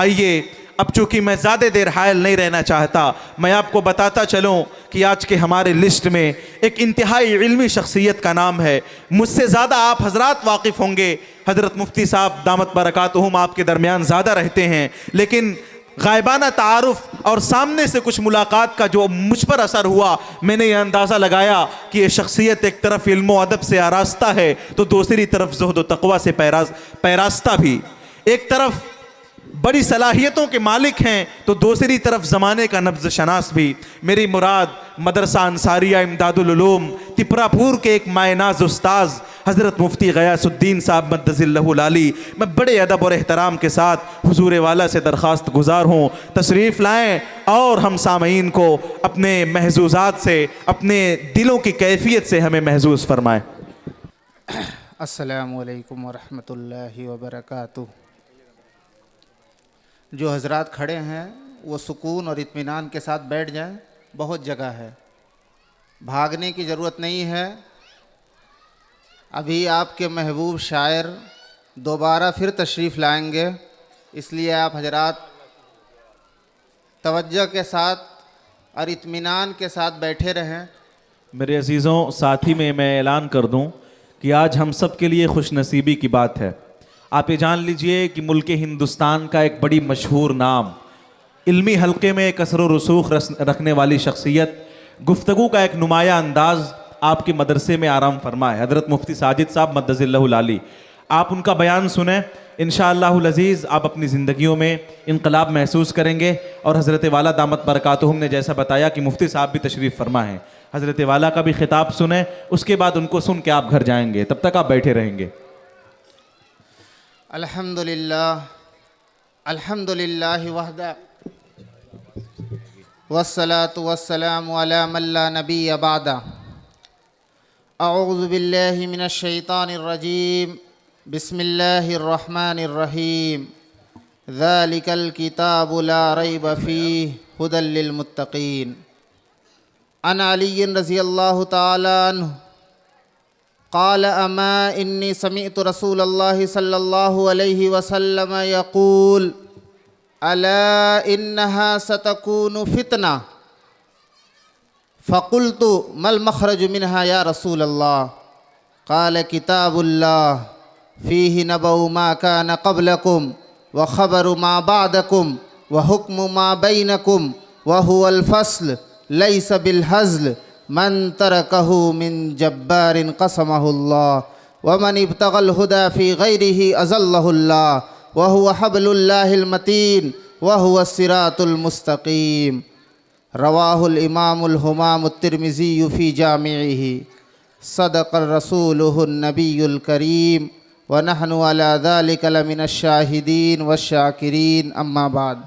आइए, अब चूंकि मैं ज़्यादा देर हायल नहीं रहना चाहता, मैं आपको बताता चलूं कि आज के हमारे लिस्ट में एक इंतहाई इल्मी शख्सियत का नाम है। मुझसे ज़्यादा आप हजरात वाकिफ़ होंगे, हज़रत मुफ्ती साहब दामत बरकातुहुम आपके दरमियान ज़्यादा रहते हैं, लेकिन गायबाना तारुफ और सामने से कुछ मुलाकात का जो मुझ पर असर हुआ, मैंने ये अंदाज़ा लगाया कि ये शख्सियत एक तरफ इल्म व अदब से आरास्ता है तो दूसरी तरफ ज़ुहद व तक़वा से पैरास्ता भी। एक तरफ बड़ी सलाहियतों के मालिक हैं तो दूसरी तरफ ज़माने का नब्ज़ शनास भी। मेरी मुराद मदरसा अंसारिया इमदादुल उलूम तिपरापुर के एक मायनाज उस्ताज़ हज़रत मुफ्ती गयासुद्दीन साहब मद्दज़िल्लहुल आली, मैं बड़े अदब और एहतराम के साथ हुजूर वाला से दरख्वास्त गुजार हूँ, तशरीफ़ लाएँ और हम सामईन को अपने महजूज़ात से, अपने दिलों की कैफियत से हमें महजूज़ फरमाएँ। अस्सलामु अलैकुम वरहमतुल्लाहि वबरकातुहू। जो हजरात खड़े हैं वो सुकून और इत्मीनान के साथ बैठ जाएं, बहुत जगह है, भागने की ज़रूरत नहीं है। अभी आपके महबूब शायर दोबारा फिर तशरीफ़ लाएंगे, इसलिए आप हजरात तवज्जो के साथ और इत्मीनान के साथ बैठे रहें। मेरे अजीज़ों, साथ ही में मैं ऐलान कर दूं कि आज हम सब के लिए खुशनसीबी की बात है। आप ये जान लीजिए कि मुल्क हिंदुस्तान का एक बड़ी मशहूर नाम, इल्मी हल्के में कसर रसूख रखने वाली शख्सियत, गुफ्तगू का एक नुमाया अंदाज़ आपके मदरसे में आराम फरमा है, हज़रत मुफ्ती साजिद साहब मद्दज़िल्लहुल आली। आप उनका बयान सुने, इंशाअल्लाहुल अज़ीज़ आप अपनी ज़िंदगियों में इनकलाब महसूस करेंगे। और हज़रत वाला दामत बरकातुहुम ने जैसा बताया कि मुफ्ती साहब भी तशरीफ़ फरमा है, हज़रत वाला का भी खिताब सुने, उसके बाद उनको सुन के आप घर जाएंगे, तब तक आप बैठे रहेंगे। अल्हम्दुलिल्लाह अल्हम्दुलिल्लाह वहदा वस्सलातु वस्सलामु अला मन ला नबिय्य बअदा। अऊज़ु बिल्लाहि मिनश शैतानिर रजीम। बिस्मिल्लाहिर रहमानिर रहीम। ज़ालिकल किताबु ला रैब फ़ीहि हुदल लिल मुत्तक़ीन। अन अली रज़ियल्लाहु तआला अन्हु क़ाल अमा इन्नी समिअतु रसूलल्लाहि सल्लल्लाहु अलैहि वसल्लम यक़ूल अला इन्नहा सतकूनु फितना फ़क़ुल्तु मल मख़रजु मिन्हा या रसूलल्लाह। क़ाल किताबुल्लाह फ़ीहि नबअु मा कान क़ब्लकुम व ख़बरु मा बअदकुम व हुक्मु मा बैनकुम व हुवल फ़स्ल लैस बिल हज़्ल मन तरकहु मिन जब्बारिन क़समहुल्लाह व मन इब्तग़ल हुदा फ़ी गैरिही अज़ल्लहुल्लाह व हुवा हब्लुल्लाहिल मतीन व हुवा सिरातुल मुस्तक़ीम। रवाहुल इमामुल हुमामुत तिर्मिज़ी फ़ी जामिइही। सदक़र रसूलुहुन नबियुल करीम व नहनु अला ज़ालिका लमिनश शाहिदीन व शाकिरीन। अम्मा बाद।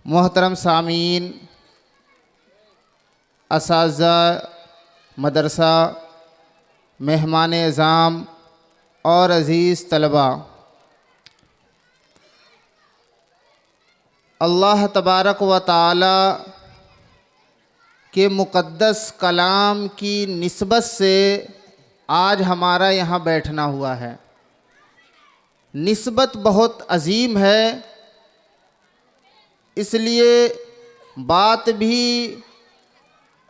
मोहतरम सामीन, असाज़ा मदरसा, मेहमान एज़ाम और अज़ीज़ तलबा, अल्लाह तबारक व तआला के मुक़द्दस कलाम की निस्बत से आज हमारा यहाँ बैठना हुआ है। निस्बत बहुत अजीम है, इसलिए बात भी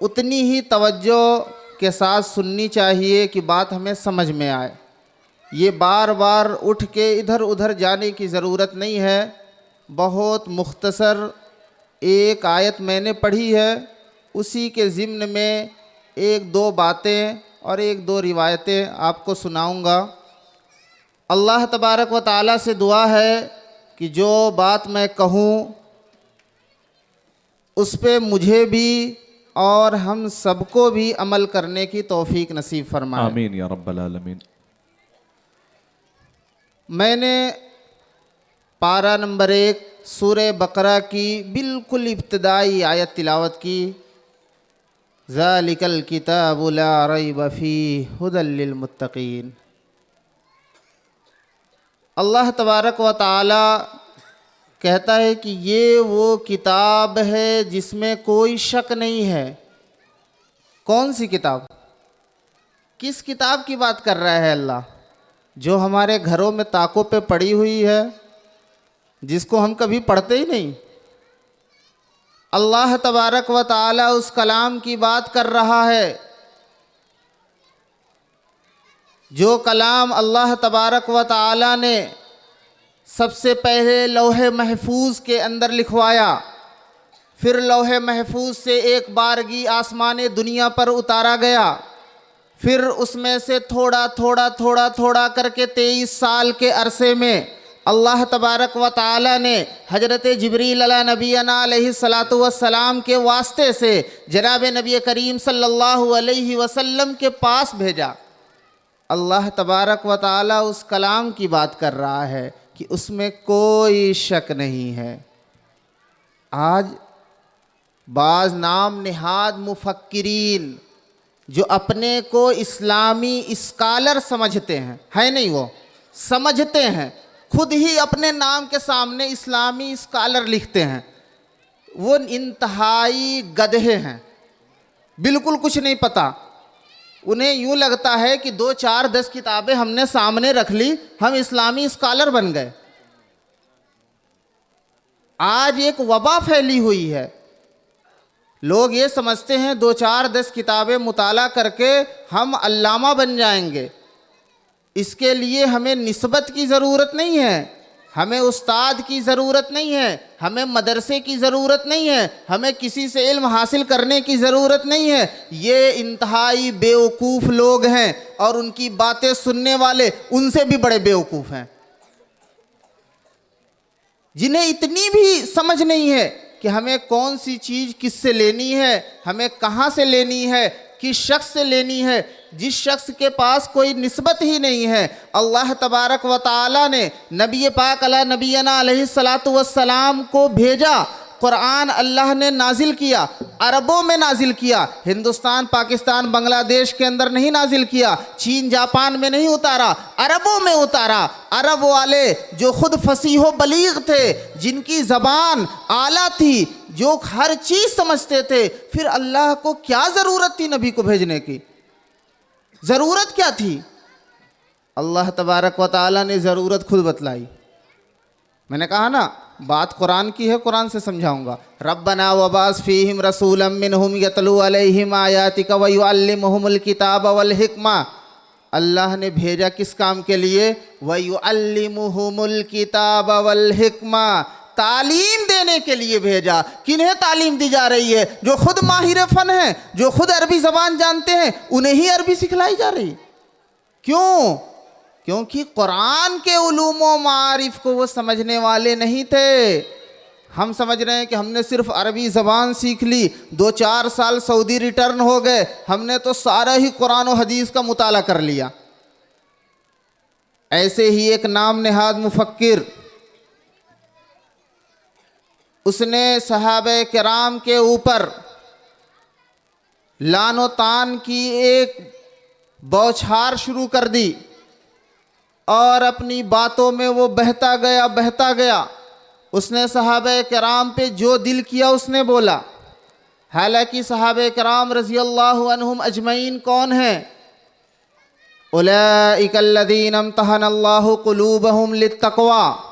उतनी ही तवज्जो के साथ सुननी चाहिए कि बात हमें समझ में आए। ये बार बार उठ के इधर उधर जाने की ज़रूरत नहीं है। बहुत मुख्तसर एक आयत मैंने पढ़ी है, उसी के ज़िम्न में एक दो बातें और एक दो रिवायतें आपको सुनाऊंगा। अल्लाह तबारक व तआला से दुआ है कि जो बात मैं कहूँ उस पे मुझे भी और हम सबको भी अमल करने की तौफीक नसीब फरमाए। आमीन या रब्बल आलमीन। मैंने पारा नंबर 1 सूरह बकरा की बिल्कुल इब्तिदाई आयत तिलावत की। ज़ालिकल किताबु ला रैब फ़ीहि हुदल लिल मुत्तक़ीन। अल्लाह तबारक व तआला कहता है कि ये वो किताब है जिसमें कोई शक नहीं है। कौन सी किताब? किस किताब की बात कर रहा है अल्लाह? जो हमारे घरों में ताकों पे पड़ी हुई है, जिसको हम कभी पढ़ते ही नहीं। अल्लाह तबारक व ताला उस कलाम की बात कर रहा है जो कलाम अल्लाह तबारक व ताला ने सबसे पहले लौहे महफूज के अंदर लिखवाया, फिर लौहे महफूज से एक बारगी आसमान दुनिया पर उतारा गया, फिर उसमें से थोड़ा थोड़ा थोड़ा थोड़ा करके 23 साल के अरसे में अल्लाह तबारक व ताला ने हज़रत जिब्रील अला नबीना अलैहिस्सलातु वस्सलाम के वास्ते से जनाब नबी करीम सल्लल्लाहु अलैहि वसल्लम के पास भेजा। अल्लाह तबारक व ताला उस कलाम की बात कर रहा है कि उसमें कोई शक नहीं है। आज बाज़ नाम निहाद मुफक्किरीन जो अपने को इस्लामी स्कॉलर समझते हैं, है नहीं, वो समझते हैं, खुद ही अपने नाम के सामने इस्लामी स्कॉलर लिखते हैं, वो इंतहाई गधे हैं, बिल्कुल कुछ नहीं पता। उन्हें यूँ लगता है कि 2 4 10 किताबें हमने सामने रख ली, हम इस्लामी स्कॉलर बन गए। आज एक वबा फैली हुई है, लोग ये समझते हैं 2 4 10 किताबें मुताला करके हम अल्लामा बन जाएंगे। इसके लिए हमें निस्बत की ज़रूरत नहीं है, हमें उस्ताद की ज़रूरत नहीं है, हमें मदरसे की ज़रूरत नहीं है, हमें किसी से इल्म हासिल करने की ज़रूरत नहीं है। ये इंतहाई बेवकूफ़ लोग हैं और उनकी बातें सुनने वाले उनसे भी बड़े बेवकूफ़ हैं, जिन्हें इतनी भी समझ नहीं है कि हमें कौन सी चीज़ किससे लेनी है, हमें कहाँ से लेनी है, किस शख्स से लेनी है, जिस शख्स के पास कोई निस्बत ही नहीं है। अल्लाह तबारक व ताला ने नबी पाक अला नबीना अलैहिस्सलातु वस्सलाम को भेजा, कुरान अल्लाह ने नाजिल किया, अरबों में नाजिल किया, हिंदुस्तान पाकिस्तान बांग्लादेश के अंदर नहीं नाजिल किया, चीन जापान में नहीं उतारा, अरबों में उतारा। अरब वाले जो खुद फसीहो बलीग थे, जिनकी ज़बान आला थी, जो हर चीज़ समझते थे, फिर अल्लाह को क्या ज़रूरत थी नबी को भेजने की? ज़रूरत क्या थी? अल्लाह तबारक व ताला ने ज़रूरत खुद बतलाई। मैंने कहा ना, बात कुरान की है, कुरान से समझाऊंगा। रब्बना वबास फ़ीहिम रसूलम मिनहुम यतलू अलैहिम आयातिका व युअल्लिमुहुमुल किताब वल हिकमा। अल्लाह ने भेजा किस काम के लिए? व युअल्लिमुहुमुल किताब वल हिकमा, तालीम देने के लिए भेजा। किन्हें तालीम दी जा रही है? जो खुद माहिर फ़न हैं, जो खुद अरबी ज़बान जानते हैं, उन्हें ही अरबी सिखलाई जा रही। क्यों? क्योंकि कुरान के उलूम व मारिफ को वो समझने वाले नहीं थे। हम समझ रहे हैं कि हमने सिर्फ अरबी ज़बान सीख ली, 2 4 साल सऊदी रिटर्न हो गए, हमने तो सारा ही कुरान और हदीस का मुताला कर लिया। ऐसे ही एक नाम नेहाद मुफक्किर, उसने सहाबे किराम के ऊपर लानो तान की एक बौछार शुरू कर दी और अपनी बातों में वो बहता गया। उसने सहाबे किराम पे जो दिल किया उसने बोला। हालांकि सहाबे किराम रज़ी अल्लाहु अन्हुम अजमईन कौन हैं? उलैइकल्लज़ीना इम्तहनल्लाहु क़ुलूबहुम लित्तक़वा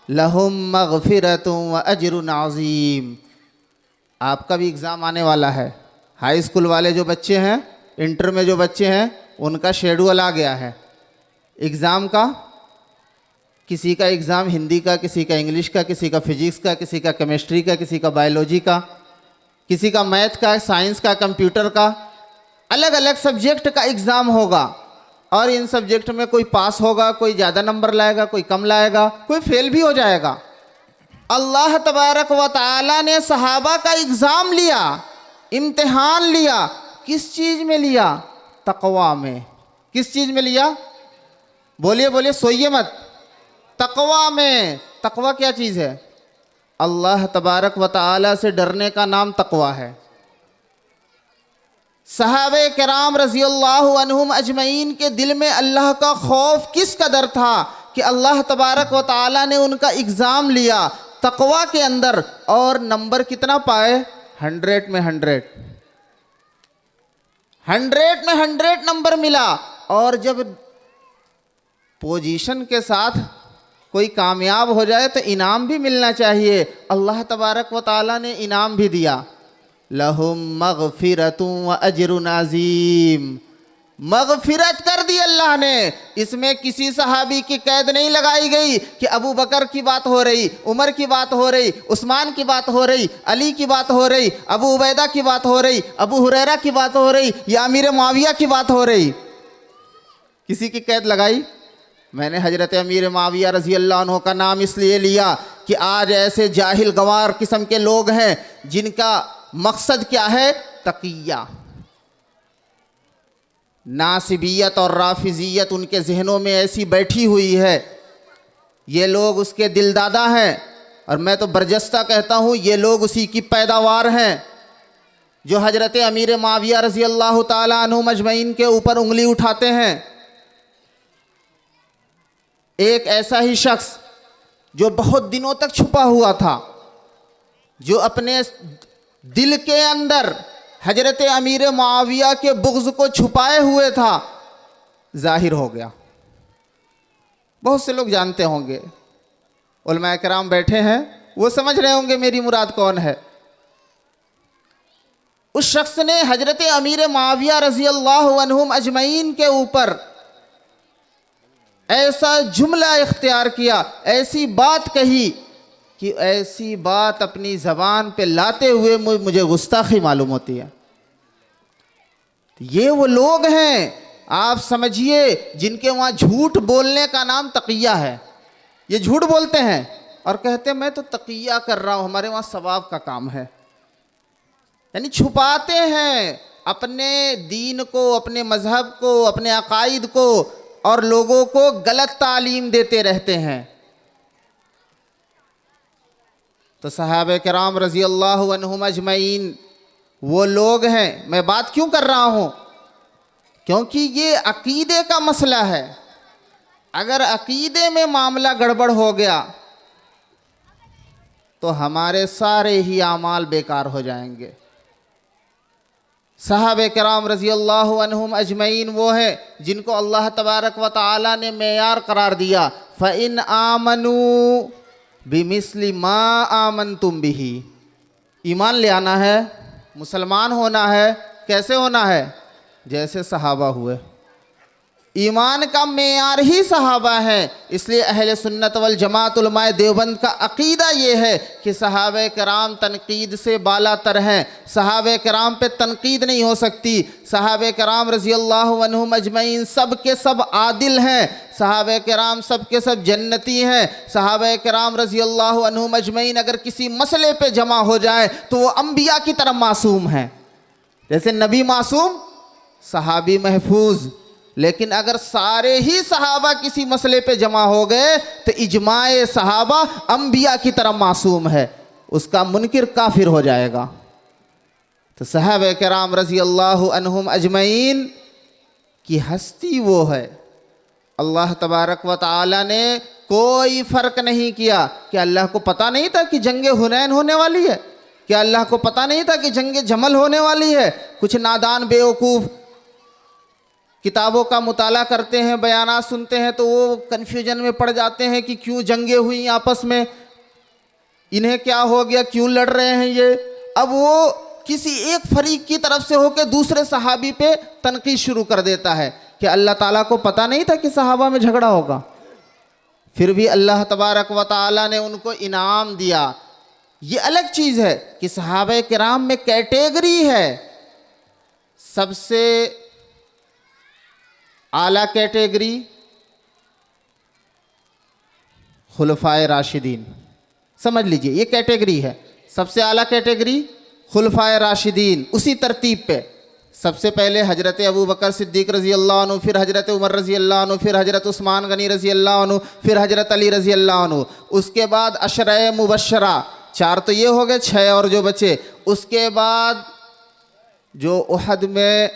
लहुम मग़फ़िरतुन व अज्रुन अज़ीम। आपका भी एग्ज़ाम आने वाला है। हाई स्कूल वाले जो बच्चे हैं, इंटर में जो बच्चे हैं, उनका शेड्यूल आ गया है एग्ज़ाम का। किसी का एग्ज़ाम हिंदी का, किसी का इंग्लिश का, किसी का फिजिक्स का, किसी का केमिस्ट्री का, किसी का बायोलॉजी का, किसी का मैथ का, साइंस का, कंप्यूटर का, अलग अलग सब्जेक्ट का एग्ज़ाम होगा। और इन सब्जेक्ट में कोई पास होगा, कोई ज़्यादा नंबर लाएगा, कोई कम लाएगा, कोई फेल भी हो जाएगा। अल्लाह तबारक व ताला ने सहाबा का एग्ज़ाम लिया, इम्तिहान लिया। किस चीज़ में लिया? तक़वा में। किस चीज़ में लिया? बोलिए बोलिए, सोइए मत। तक़वा में। तक़वा क्या चीज़ है? अल्लाह तबारक व ताला से डरने का नाम तक़वा है। सहाबे किराम रज़ी अल्लाहु अन्हुम अजमईन के दिल में अल्लाह का खौफ किस कदर था कि अल्लाह तबारक व ताला ने उनका एग्ज़ाम लिया तक़वा के अंदर, और नंबर कितना पाए? 100 में 100। 100 में 100 नंबर मिला। और जब पोजीशन के साथ कोई कामयाब हो जाए तो इनाम भी मिलना चाहिए। अल्लाह तबारक व ताला ने इनाम भी दिया, लहुम मगफिरतुम व अजरुन अजीम। मगफिरत कर दी अल्लाह ने। इसमें किसी सहाबी की कैद नहीं लगाई गई कि अबू बकर की बात हो रही, उमर की बात हो रही, उस्मान की बात हो रही, अली की बात हो रही, अबू उबैदा की बात हो रही, अबू हुरैरा की बात हो रही, या अमीर मुआविया की बात हो रही। किसी की कैद लगाई? मैंने हजरत अमीर मुआविया रजी अल्लाह अन्हु का नाम इसलिए लिया कि आज ऐसे जाहिल गवार किस्म के लोग हैं जिनका मकसद क्या है? तकिया, नासिबियत और राफिजियत उनके जहनों में ऐसी बैठी हुई है। ये लोग उसके दिलदादा हैं, और मैं तो बरजस्ता कहता हूँ ये लोग उसी की पैदावार हैं जो हजरत अमीर मुआविया रजी अल्लाह ताला अन्हु मजमईन के ऊपर उंगली उठाते हैं। एक ऐसा ही शख्स जो बहुत दिनों तक छुपा हुआ था, जो अपने दिल के अंदर हजरत अमीर मुआविया के बुग़्ज़ को छुपाए हुए था, ज़ाहिर हो गया। बहुत से लोग जानते होंगे, उलमाए किराम बैठे हैं, वो समझ रहे होंगे मेरी मुराद कौन है। उस शख्स ने हजरत अमीर मुआविया रज़ी अल्लाहु अन्हुम अजमईन के ऊपर ऐसा जुमला इख्तियार किया, ऐसी बात कही कि ऐसी बात अपनी ज़बान पे लाते हुए मुझे गुस्ताखी मालूम होती है। ये वो लोग हैं, आप समझिए, जिनके वहाँ झूठ बोलने का नाम तकिया है। ये झूठ बोलते हैं और कहते हैं मैं तो तकिया कर रहा हूँ, हमारे वहाँ सवाब का काम है। यानी छुपाते हैं अपने दीन को, अपने मज़हब को, अपने अकायद को, और लोगों को गलत तालीम देते रहते हैं। तो सहाबे किराम रज़ी अल्लाहु अन्हुम अजमईन वो लोग हैं। मैं बात क्यों कर रहा हूँ? क्योंकि ये अकीदे का मसला है। अगर अकीदे में मामला गड़बड़ हो गया तो हमारे सारे ही आमाल बेकार हो जाएंगे। सहाबे किराम रज़ी अल्लाहु अन्हुम अजमईन वो हैं जिनको अल्लाह तबारक व तआला ने मेयार करार दिया, फ़इन आमनू बिमिस्लि मा आमनतुम बिही। ईमान ले आना है, मुसलमान होना है। कैसे होना है? जैसे सहाबा हुए। ईमान का मेयार ही सहाबा है। इसलिए अहले सुन्नत वल जमात उलमाए देवबंद का अकीदा ये है कि सहाबे कराम तनकीद से बालातर हैं। सहाबे कराम पे तनकीद नहीं हो सकती। सहाबे कराम रज़ी अल्लाहु अन्हुम अजमईन सब के सब आदिल हैं। सहाबे कराम सब के सब जन्नती हैं। सहाबे कराम रज़ी अल्लाहु अन्हुम अजमईन अगर किसी मसले पे जमा हो जाए तो वो अम्बिया की तरह मासूम हैं। जैसे नबी मासूम, सहाबी महफूज। लेकिन अगर सारे ही सहाबा किसी मसले पे जमा हो गए तो इजमाए सहाबा अंबिया की तरह मासूम है, उसका मुनकिर काफिर हो जाएगा। तो सहाबे किराम रज़ी अल्लाहु अन्हुम अजमईन की हस्ती वो है। अल्लाह तबारक व तआला ने कोई फ़र्क नहीं किया। क्या अल्लाह को पता नहीं था कि जंगे हुनैन होने वाली है? क्या अल्लाह को पता नहीं था कि जंगे जमल होने वाली है? कुछ नादान बेवकूफ़ किताबों का मुताला करते हैं, बयानात सुनते हैं तो वो कन्फ्यूजन में पड़ जाते हैं कि क्यों जंगे हुई आपस में, इन्हें क्या हो गया, क्यों लड़ रहे हैं ये। अब वो किसी एक फरीक की तरफ से होकर दूसरे सहाबी पे तनकीद शुरू कर देता है कि अल्लाह ताला को पता नहीं था कि सहाबा में झगड़ा होगा। फिर भी अल्लाह तबारक व तआला ने उनको इनाम दिया। ये अलग चीज़ है कि सहाबा किराम में कैटेगरी है। सबसे आला कैटेगरी खुलफाए राशिदीन, समझ लीजिए ये कैटेगरी है। सबसे आला कैटेगरी खुलफाए राशिदीन। उसी तरतीब पे सबसे पहले हजरत अबू बकर सिद्दीक़ रज़ी अल्लाह अन्हु, फिर हजरत उमर रज़ी अल्लाह अन्हु, फिर हजरत उस्मान गनी रज़ी अल्लाह अन्हु, फिर हजरत अली रज़ी अल्लाह अन्हु। उसके बाद अशरा मुबशरा, 4 तो ये हो गए, 6 और जो बचे। उसके बाद जो उहद में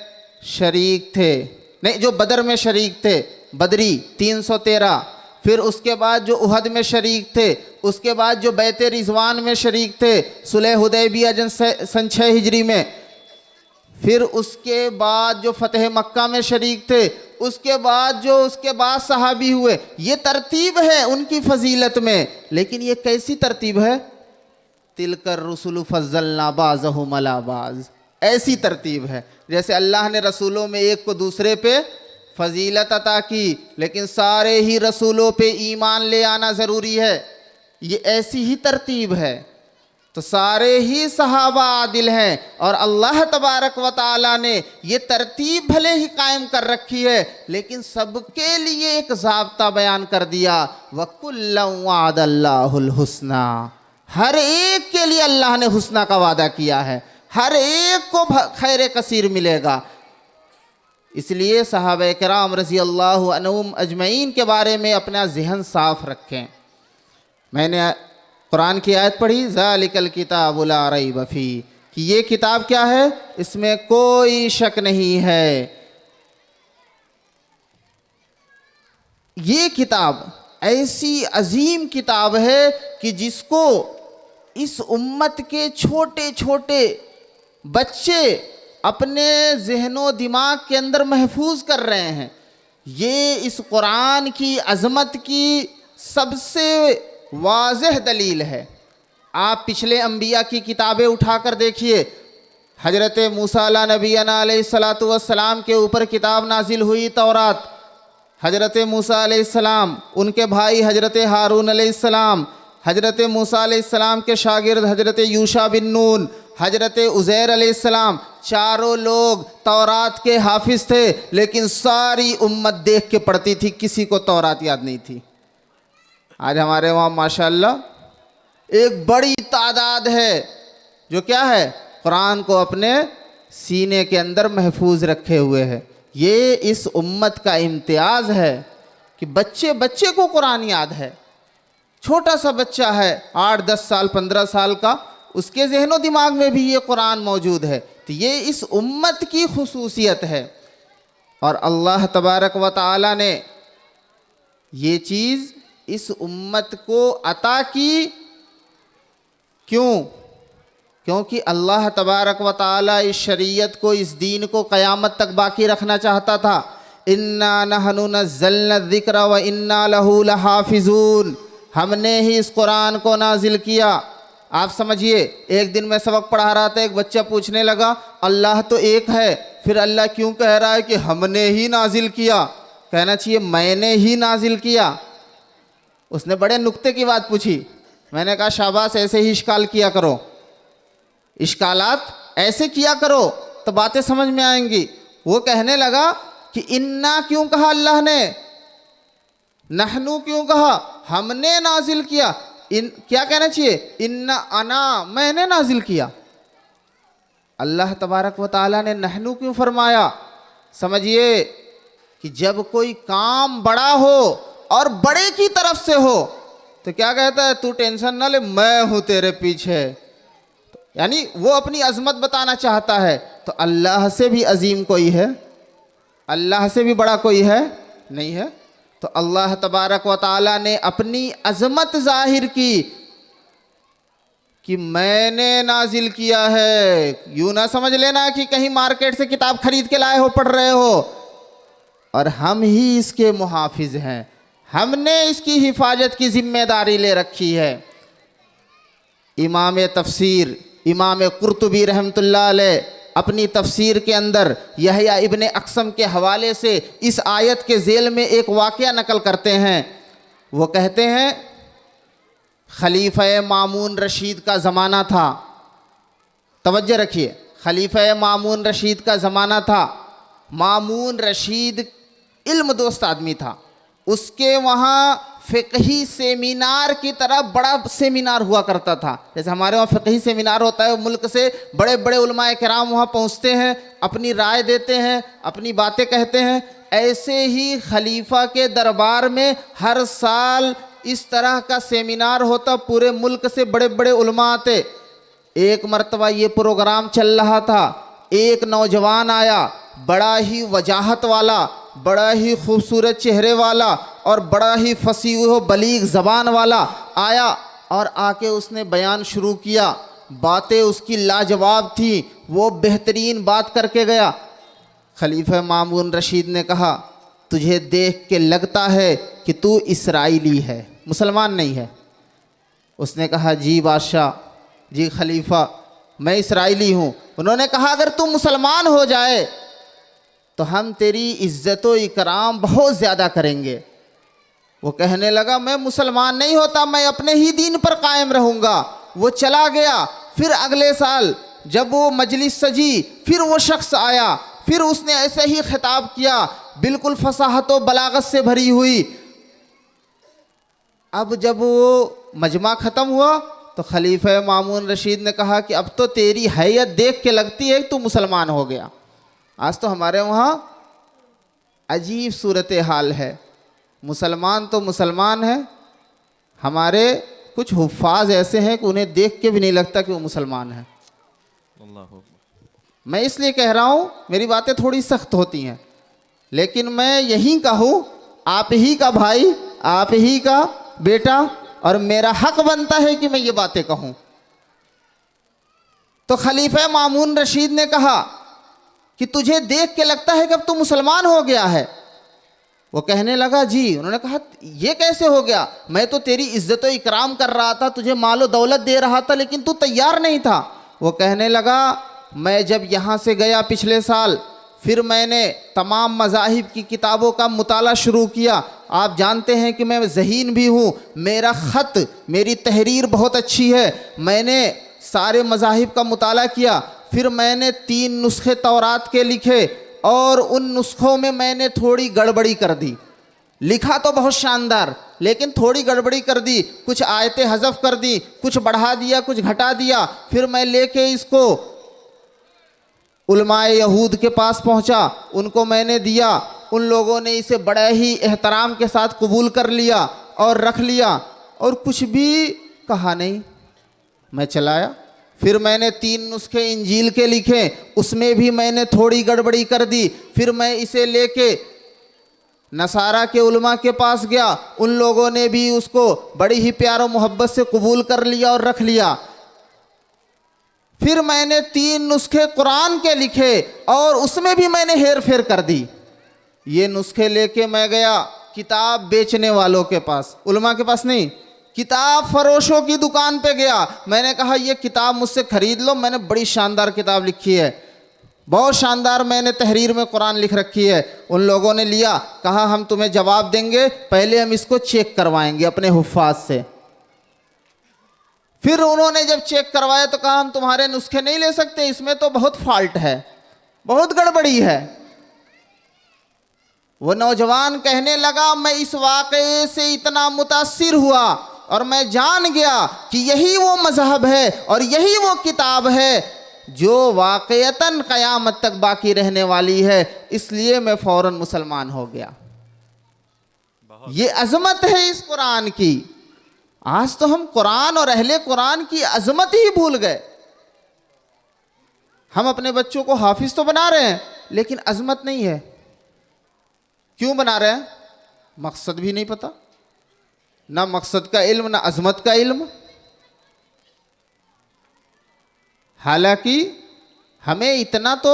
शरीक थे, नहीं जो बदर में शरीक थे, बदरी 313। फिर उसके बाद जो उहद में शरीक थे, उसके बाद जो बैत रिजवान में शरीक थे सुलह हुदैबिया सन 6 हिजरी में। फिर उसके बाद जो फ़तह मक्का में शरीक थे, उसके बाद जो उसके बाद सहाबी हुए, ये तरतीब है उनकी फजीलत में। लेकिन ये कैसी तरतीब है? तिलकर रसूल फज़्ज़लना बाज़हुम अला बाज़, ऐसी तरतीब है जैसे अल्लाह ने रसूलों में एक को दूसरे पे फजीलत अता की, लेकिन सारे ही रसूलों पे ईमान ले आना ज़रूरी है। ये ऐसी ही तरतीब है। तो सारे ही सहाबा आदिल हैं और अल्लाह तबारक व ताला ने ये तरतीब भले ही कायम कर रखी है, लेकिन सबके लिए एक ज़ाब्ता बयान कर दिया, वकुल्लन वअदल्लाहुल हुस्ना। हर एक के लिए अल्लाह ने हुस्ना का वादा किया है, हर एक को खैर कसीर मिलेगा। इसलिए सहाबा किराम रज़ी अल्लाहु अन्हुम अजमईन के बारे में अपना ज़हन साफ रखें। मैंने कुरान की आयत पढ़ी, ज़ालिकल किताबु ला रैब फी, कि ये किताब क्या है, इसमें कोई शक नहीं है। ये किताब ऐसी अजीम किताब है कि जिसको इस उम्मत के छोटे छोटे बच्चे अपने ज़हनो दिमाग के अंदर महफूज कर रहे हैं। ये इस कुरान की अज़मत की सबसे वाज़ेह दलील है। आप पिछले अंबिया की किताबें उठाकर देखिए। हज़रत मूसा नबीना अलैहिस्सलातु वस्सलाम के ऊपर किताब नाजिल हुई तौरात। हज़रत मूसा अलैहिस्सलाम, उनके भाई हज़रत हारून अलैहिस्सलाम, हज़रत मूसा अलैहिस्सलाम के शागिर्द हज़रत यूशा बिन नून, हज़रत उज़ैर अलैहिस्सलाम, चारों लोग तौरात के हाफिज़ थे, लेकिन सारी उम्मत देख के पढ़ती थी, किसी को तौरात याद नहीं थी। आज हमारे वहाँ माशाअल्लाह एक बड़ी तादाद है जो क्या है, कुरान को अपने सीने के अंदर महफूज रखे हुए है। ये इस उम्मत का इम्तियाज़ है कि बच्चे बच्चे को कुरान याद है। छोटा सा बच्चा है 8-10 साल 15 साल का, उसके ज़हनो दिमाग में भी ये कुरान मौजूद है। तो ये इस उम्मत की खुसूसियत है और अल्लाह तबारक व ताला ने ये चीज़ इस उम्मत को अता की। क्यों? क्योंकि अल्लाह तबारक व ताला इस शरीयत को, इस दीन को क़यामत तक बाकी रखना चाहता था। इन्ना नहनु नज़्ज़लना ज़िक्र व इन्ना लहू लहाफ़िज़ून, हमने ही इस कुरान को नाजिल किया। आप समझिए, एक दिन मैं सबक पढ़ा रहा था, एक बच्चा पूछने लगा अल्लाह तो एक है, फिर अल्लाह क्यों कह रहा है कि हमने ही नाजिल किया? कहना चाहिए मैंने ही नाजिल किया। उसने बड़े नुक्ते की बात पूछी। मैंने कहा शाबाश, ऐसे ही इश्काल किया करो, इश्कालात ऐसे किया करो तो बातें समझ में आएंगी। वो कहने लगा कि इन्ना क्यों कहा अल्लाह ने, नहनु क्यों कहा, हमने नाजिल किया। क्या कहना चाहिए? इन्ना अना, मैंने नाजिल किया। अल्लाह तबारक व ताला ने नहनु क्यों फरमाया? समझिए कि जब कोई काम बड़ा हो और बड़े की तरफ से हो तो क्या कहता है, तू टेंशन ना ले, मैं हूं तेरे पीछे। यानी वो अपनी अजमत बताना चाहता है। तो अल्लाह से भी अजीम कोई है? अल्लाह से भी बड़ा कोई है? नहीं है। तो अल्लाह तबारक व ताला ने अपनी अजमत जाहिर की कि मैंने नाजिल किया है। यूं ना समझ लेना कि कहीं मार्केट से किताब खरीद के लाए हो, पढ़ रहे हो। और हम ही इसके मुहाफिज हैं, हमने इसकी हिफाजत की जिम्मेदारी ले रखी है। इमाम तफसीर इमाम कुर्तुबी रहमतुल्लाह अलैह अपनी तफसीर के अंदर यहया इब्ने अक़सम के हवाले से इस आयत के ज़ेल में एक वाक़या नकल करते हैं। वो कहते हैं खलीफा मामून रशीद का ज़माना था। तवज्जो रखिए, खलीफा मामून रशीद का ज़माना था। मामून रशीद इल्म दोस्त आदमी था। उसके वहाँ फ़िक़ही सेमिनार की तरह बड़ा सेमिनार हुआ करता था। जैसे हमारे वहाँ फ़िक़ही सेमिनार होता है, मुल्क से बड़े बड़े उलमाए किराम वहाँ पहुँचते हैं, अपनी राय देते हैं, अपनी बातें कहते हैं। ऐसे ही खलीफा के दरबार में हर साल इस तरह का सेमिनार होता, पूरे मुल्क से बड़े बड़े उलमा आते। एक मरतबा ये प्रोग्राम चल रहा था, एक नौजवान आया, बड़ा ही वजाहत वाला, बड़ा ही खूबसूरत चेहरे वाला और बड़ा ही फसीह बलीग ज़बान वाला आया और आके उसने बयान शुरू किया। बातें उसकी लाजवाब थी, वो बेहतरीन बात करके गया। खलीफा मामून रशीद ने कहा तुझे देख के लगता है कि तू इसराइली है, मुसलमान नहीं है। उसने कहा जी बादशाह, जी खलीफा, मैं इसराइली हूँ। उन्होंने कहा अगर तू मुसलमान हो जाए तो हम तेरी इज्जत व इकराम बहुत ज़्यादा करेंगे। वो कहने लगा मैं मुसलमान नहीं होता, मैं अपने ही दीन पर कायम रहूँगा। वो चला गया। फिर अगले साल जब वो मजलिस सजी, फिर वो शख्स आया, फिर उसने ऐसे ही खिताब किया, बिल्कुल फसाहत व बलागत से भरी हुई। अब जब वो मजमा ख़त्म हुआ तो खलीफा मामून रशीद ने कहा कि अब तो तेरी हैयत देख के लगती है कि तू मुसलमान हो गया। आज तो हमारे वहाँ अजीब सूरत हाल है, मुसलमान तो मुसलमान है, हमारे कुछ हुफ़ाज़ ऐसे हैं कि उन्हें देख के भी नहीं लगता कि वो मुसलमान है। मैं इसलिए कह रहा हूँ, मेरी बातें थोड़ी सख्त होती हैं, लेकिन मैं यहीं का हूँ, आप ही का भाई, आप ही का बेटा, और मेरा हक बनता है कि मैं ये बातें कहूँ। तो खलीफा मामून रशीद ने कहा कि तुझे देख के लगता है कि अब तू मुसलमान हो गया है। वो कहने लगा जी। उन्होंने कहा ये कैसे हो गया, मैं तो तेरी इज्जत व इकराम कर रहा था, तुझे मालो दौलत दे रहा था, लेकिन तू तैयार नहीं था। वो कहने लगा मैं जब यहाँ से गया पिछले साल, फिर मैंने तमाम मज़ाहिब की किताबों का मुताला शुरू किया। आप जानते हैं कि मैं ज़हीन भी हूँ, मेरा ख़त, मेरी तहरीर बहुत अच्छी है। मैंने सारे मज़ाहिब का मुताला किया। फिर मैंने 3 नुस्खे तौरात के लिखे और उन नुस्खों में मैंने थोड़ी गड़बड़ी कर दी। लिखा तो बहुत शानदार, लेकिन थोड़ी गड़बड़ी कर दी, कुछ आयतें हज़फ कर दी, कुछ बढ़ा दिया, कुछ घटा दिया। फिर मैं लेके इसको उलमाए यहूद के पास पहुंचा, उनको मैंने दिया। उन लोगों ने इसे बड़े ही एहतराम के साथ कबूल कर लिया और रख लिया और कुछ भी कहा नहीं। मैं चलाया। फिर मैंने 3 नुस्खे इंजील के लिखे, उसमें भी मैंने थोड़ी गड़बड़ी कर दी। फिर मैं इसे लेके नसारा के उलमा के पास गया, उन लोगों ने भी उसको बड़ी ही प्यार और मोहब्बत से कबूल कर लिया और रख लिया। फिर मैंने 3 नुस्खे कुरान के लिखे और उसमें भी मैंने हेर फेर कर दी। ये नुस्खे लेके मैं गया किताब बेचने वालों के पास, उलमा के पास नहीं, किताब फरोशों की दुकान पे गया। मैंने कहा ये किताब मुझसे ख़रीद लो, मैंने बड़ी शानदार किताब लिखी है, बहुत शानदार मैंने तहरीर में कुरान लिख रखी है। उन लोगों ने लिया, कहा हम तुम्हें जवाब देंगे, पहले हम इसको चेक करवाएंगे अपने हुफ़ाज़ से। फिर उन्होंने जब चेक करवाया तो कहा हम तुम्हारे नुस्खे नहीं ले सकते, इसमें तो बहुत फॉल्ट है, बहुत गड़बड़ी है। वो नौजवान कहने लगा मैं इस वाक़े से इतना मुतासिर हुआ और मैं जान गया कि यही वो मज़हब है और यही वो किताब है जो वाक़यतन क़यामत तक बाकी रहने वाली है, इसलिए मैं फ़ौरन मुसलमान हो गया। ये अज़मत है इस कुरान की। आज तो हम कुरान और अहले कुरान की अज़मत ही भूल गए। हम अपने बच्चों को हाफिज तो बना रहे हैं, लेकिन अज़मत नहीं है। क्यों बना रहे हैं? मकसद भी नहीं पता, ना मकसद का इल्म, ना अज़मत का इल्म। हालांकि हमें इतना तो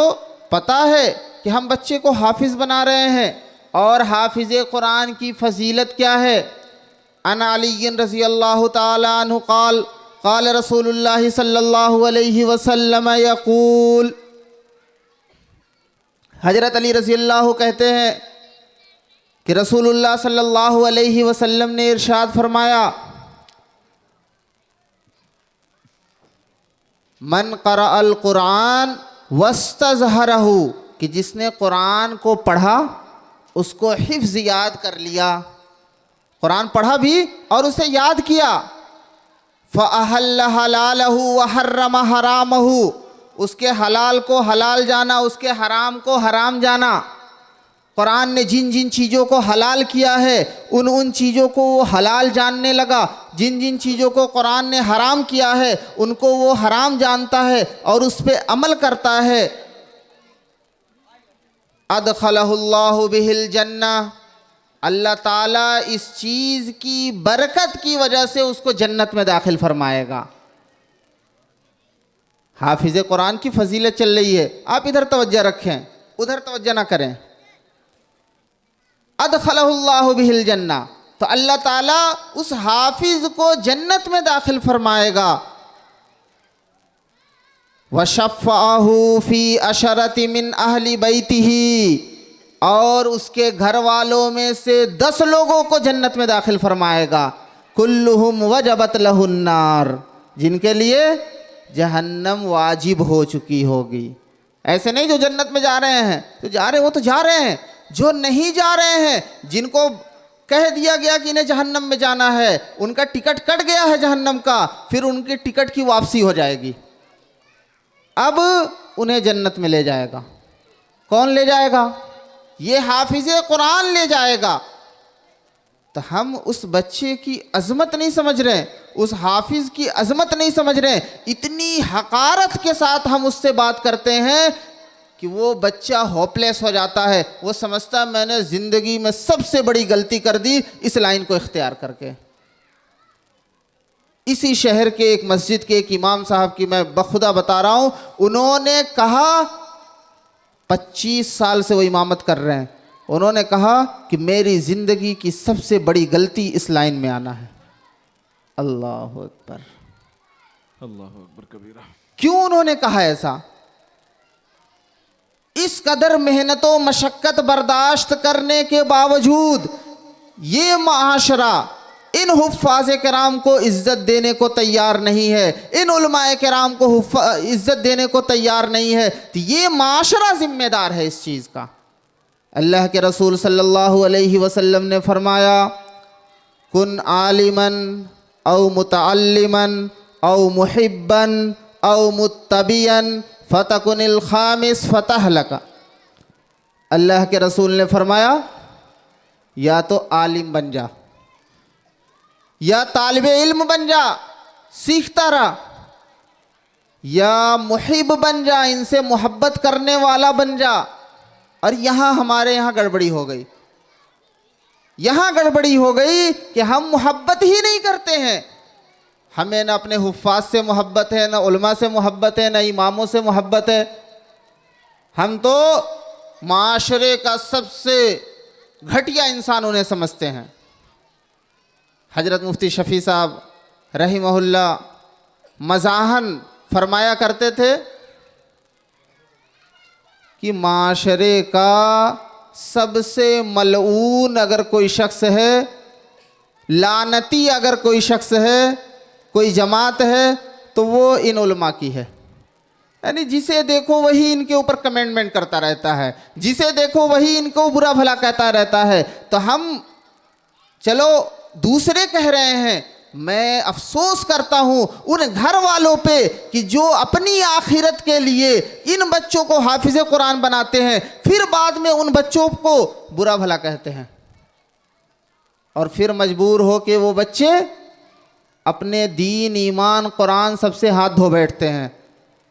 पता है कि हम बच्चे को हाफिज बना रहे हैं, और हाफिज कुरान की फजीलत क्या है। अन अली रज़ी अल्लाह ताला अन्हु क़ाल क़ाल रसूलुल्लाह सल्लल्लाहु अलैहि वसल्लम यक़ूल, हज़रत अली रज़ी अल्लाह कहते हैं कि रसूलुल्लाह सल्लल्लाहु अलैहि वसल्लम ने इरशाद फरमाया, मन क़रअल कुरान वस्तज़हरहु, कि जिसने कुरान को पढ़ा उसको हिफ्ज़ याद कर लिया, कुरान पढ़ा भी और उसे याद किया। फ़अहल्ल हलालहु व हर्रम हरामहु, उसके हलाल को हलाल जाना, उसके हराम को हराम जाना। कुरान ने जिन जिन चीज़ों को हलाल किया है उन उन चीज़ों को वो हलाल जानने लगा, जिन जिन चीज़ों को कुरान ने हराम किया है उनको वो हराम जानता है और उस पर अमल करता है। अदखलहुल्लाहु बिहिल जन्ना, अल्लाह ताला इस चीज़ की बरकत की वजह से उसको जन्नत में दाखिल फरमाएगा। हाफिज़ कुरान की फजीलत चल रही है, आप इधर तवज्जो रखें, उधर तवज्जो ना करें। अदखलहुल्लाहु बिहिल जन्ना, तो अल्लाह ताला उस हाफिज को जन्नत में दाखिल फरमाएगा। वशफ़अहु फी अशरति मिन अहली बैतिही, और उसके घर वालों में से 10 लोगों को जन्नत में दाखिल फरमाएगा। कुल्लुहुम वजबत लहुन्नार, जिनके लिए जहन्नम वाजिब हो चुकी होगी। ऐसे नहीं जो जन्नत में जा रहे हैं तो जा रहे, वो तो जा रहे हैं, जो नहीं जा रहे हैं, जिनको कह दिया गया कि इन्हें जहन्नम में जाना है, उनका टिकट कट गया है जहन्नम का, फिर उनकी टिकट की वापसी हो जाएगी। अब उन्हें जन्नत में ले जाएगा। कौन ले जाएगा? ये हाफिज़े कुरान ले जाएगा। तो हम उस बच्चे की अज़मत नहीं समझ रहे, उस हाफिज़ की अज़मत नहीं समझ रहे, इतनी हकारत के साथ हम उससे बात करते हैं कि वो बच्चा होपलेस हो जाता है। वो समझता है मैंने ज़िंदगी में सबसे बड़ी गलती कर दी इस लाइन को इख्तियार करके। इसी शहर के एक मस्जिद के एक इमाम साहब की मैं बखुदा बता रहा हूँ, उन्होंने कहा 25 साल से वो इमामत कर रहे हैं, उन्होंने कहा कि मेरी ज़िंदगी की सबसे बड़ी गलती इस लाइन में आना है। अल्लाह अकबर, अल्लाह अकबर कबीरा। क्यों उन्होंने कहा ऐसा? इस कदर मेहनतों मशक्क़त बर्दाश्त करने के बावजूद ये माशरा इन हुफ़ाज़ किराम को इज़्ज़त देने को तैयार नहीं है, इन उलमाए किराम को इज़्ज़त देने को तैयार नहीं है, तो ये माशरा ज़िम्मेदार है इस चीज़ का। अल्लाह के रसूल सल्लल्लाहु अलैहि वसल्लम ने फरमाया, कुन आलिमन औ मुतअल्लिमन औ मुहिब्बन औ मुत्तबियन फ़तकुनिल खामिस फ़तहलका। अल्लाह के रसूल ने फरमाया, या तो आलिम बन जा, या तालिबे इल्म बन जा, सीखता रहा, या मुहिब बन जा, इनसे मोहब्बत करने वाला बन जा। और यहाँ हमारे यहाँ गड़बड़ी हो गई, यहाँ गड़बड़ी हो गई कि हम मोहब्बत ही नहीं करते हैं। हमें ना अपने हुफ़ाज़ से मोहब्बत है, ना उलमा से मोहब्बत है, ना इमामों से मोहब्बत है। हम तो माशरे का सबसे घटिया इंसान उन्हें समझते हैं। हज़रत मुफ्ती शफ़ी साहब रहिमहुल्लाह मज़ाहन फरमाया करते थे कि माशरे का सबसे मलऊन अगर कोई शख्स है, लानती अगर कोई शख्स है, कोई जमात है, तो वो इन उलमा की है। यानी जिसे देखो वही इनके ऊपर कमेंटमेंट करता रहता है, जिसे देखो वही इनको बुरा भला कहता रहता है। तो हम चलो दूसरे कह रहे हैं, मैं अफसोस करता हूँ उन घर वालों पे कि जो अपनी आखिरत के लिए इन बच्चों को हाफिज़े कुरान बनाते हैं, फिर बाद में उन बच्चों को बुरा भला कहते हैं, और फिर मजबूर हो के वो बच्चे अपने दीन ईमान कुरान सबसे हाथ धो बैठते हैं।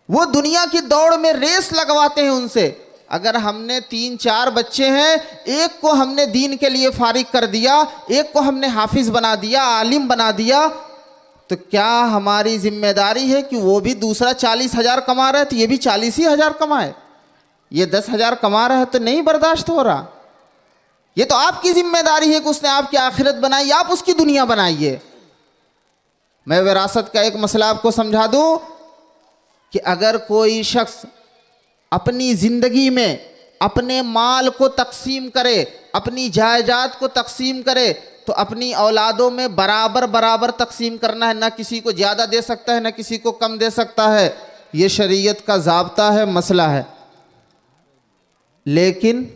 वो दुनिया की दौड़ में रेस लगवाते हैं उनसे। अगर हमने 3-4 बच्चे हैं, एक को हमने दीन के लिए फारिग कर दिया, एक को हमने हाफिज़ बना दिया, आलिम बना दिया, तो क्या हमारी जिम्मेदारी है कि वो भी दूसरा 40,000 कमा रहा है तो ये भी 40,000 कमाए? ये 10,000 कमा रहा है तो नहीं बर्दाश्त हो रहा? ये तो आपकी जिम्मेदारी है कि उसने आपकी आखिरत बनाई, आप उसकी दुनिया बनाइए। मैं विरासत का एक मसला आपको समझा दूं कि अगर कोई शख्स अपनी ज़िंदगी में अपने माल को तकसीम करे, अपनी जायदाद को तकसीम करे, तो अपनी औलादों में बराबर बराबर तकसीम करना है। ना किसी को ज़्यादा दे सकता है, ना किसी को कम दे सकता है। ये शरीयत का ज़ाब्ता है, मसला है। लेकिन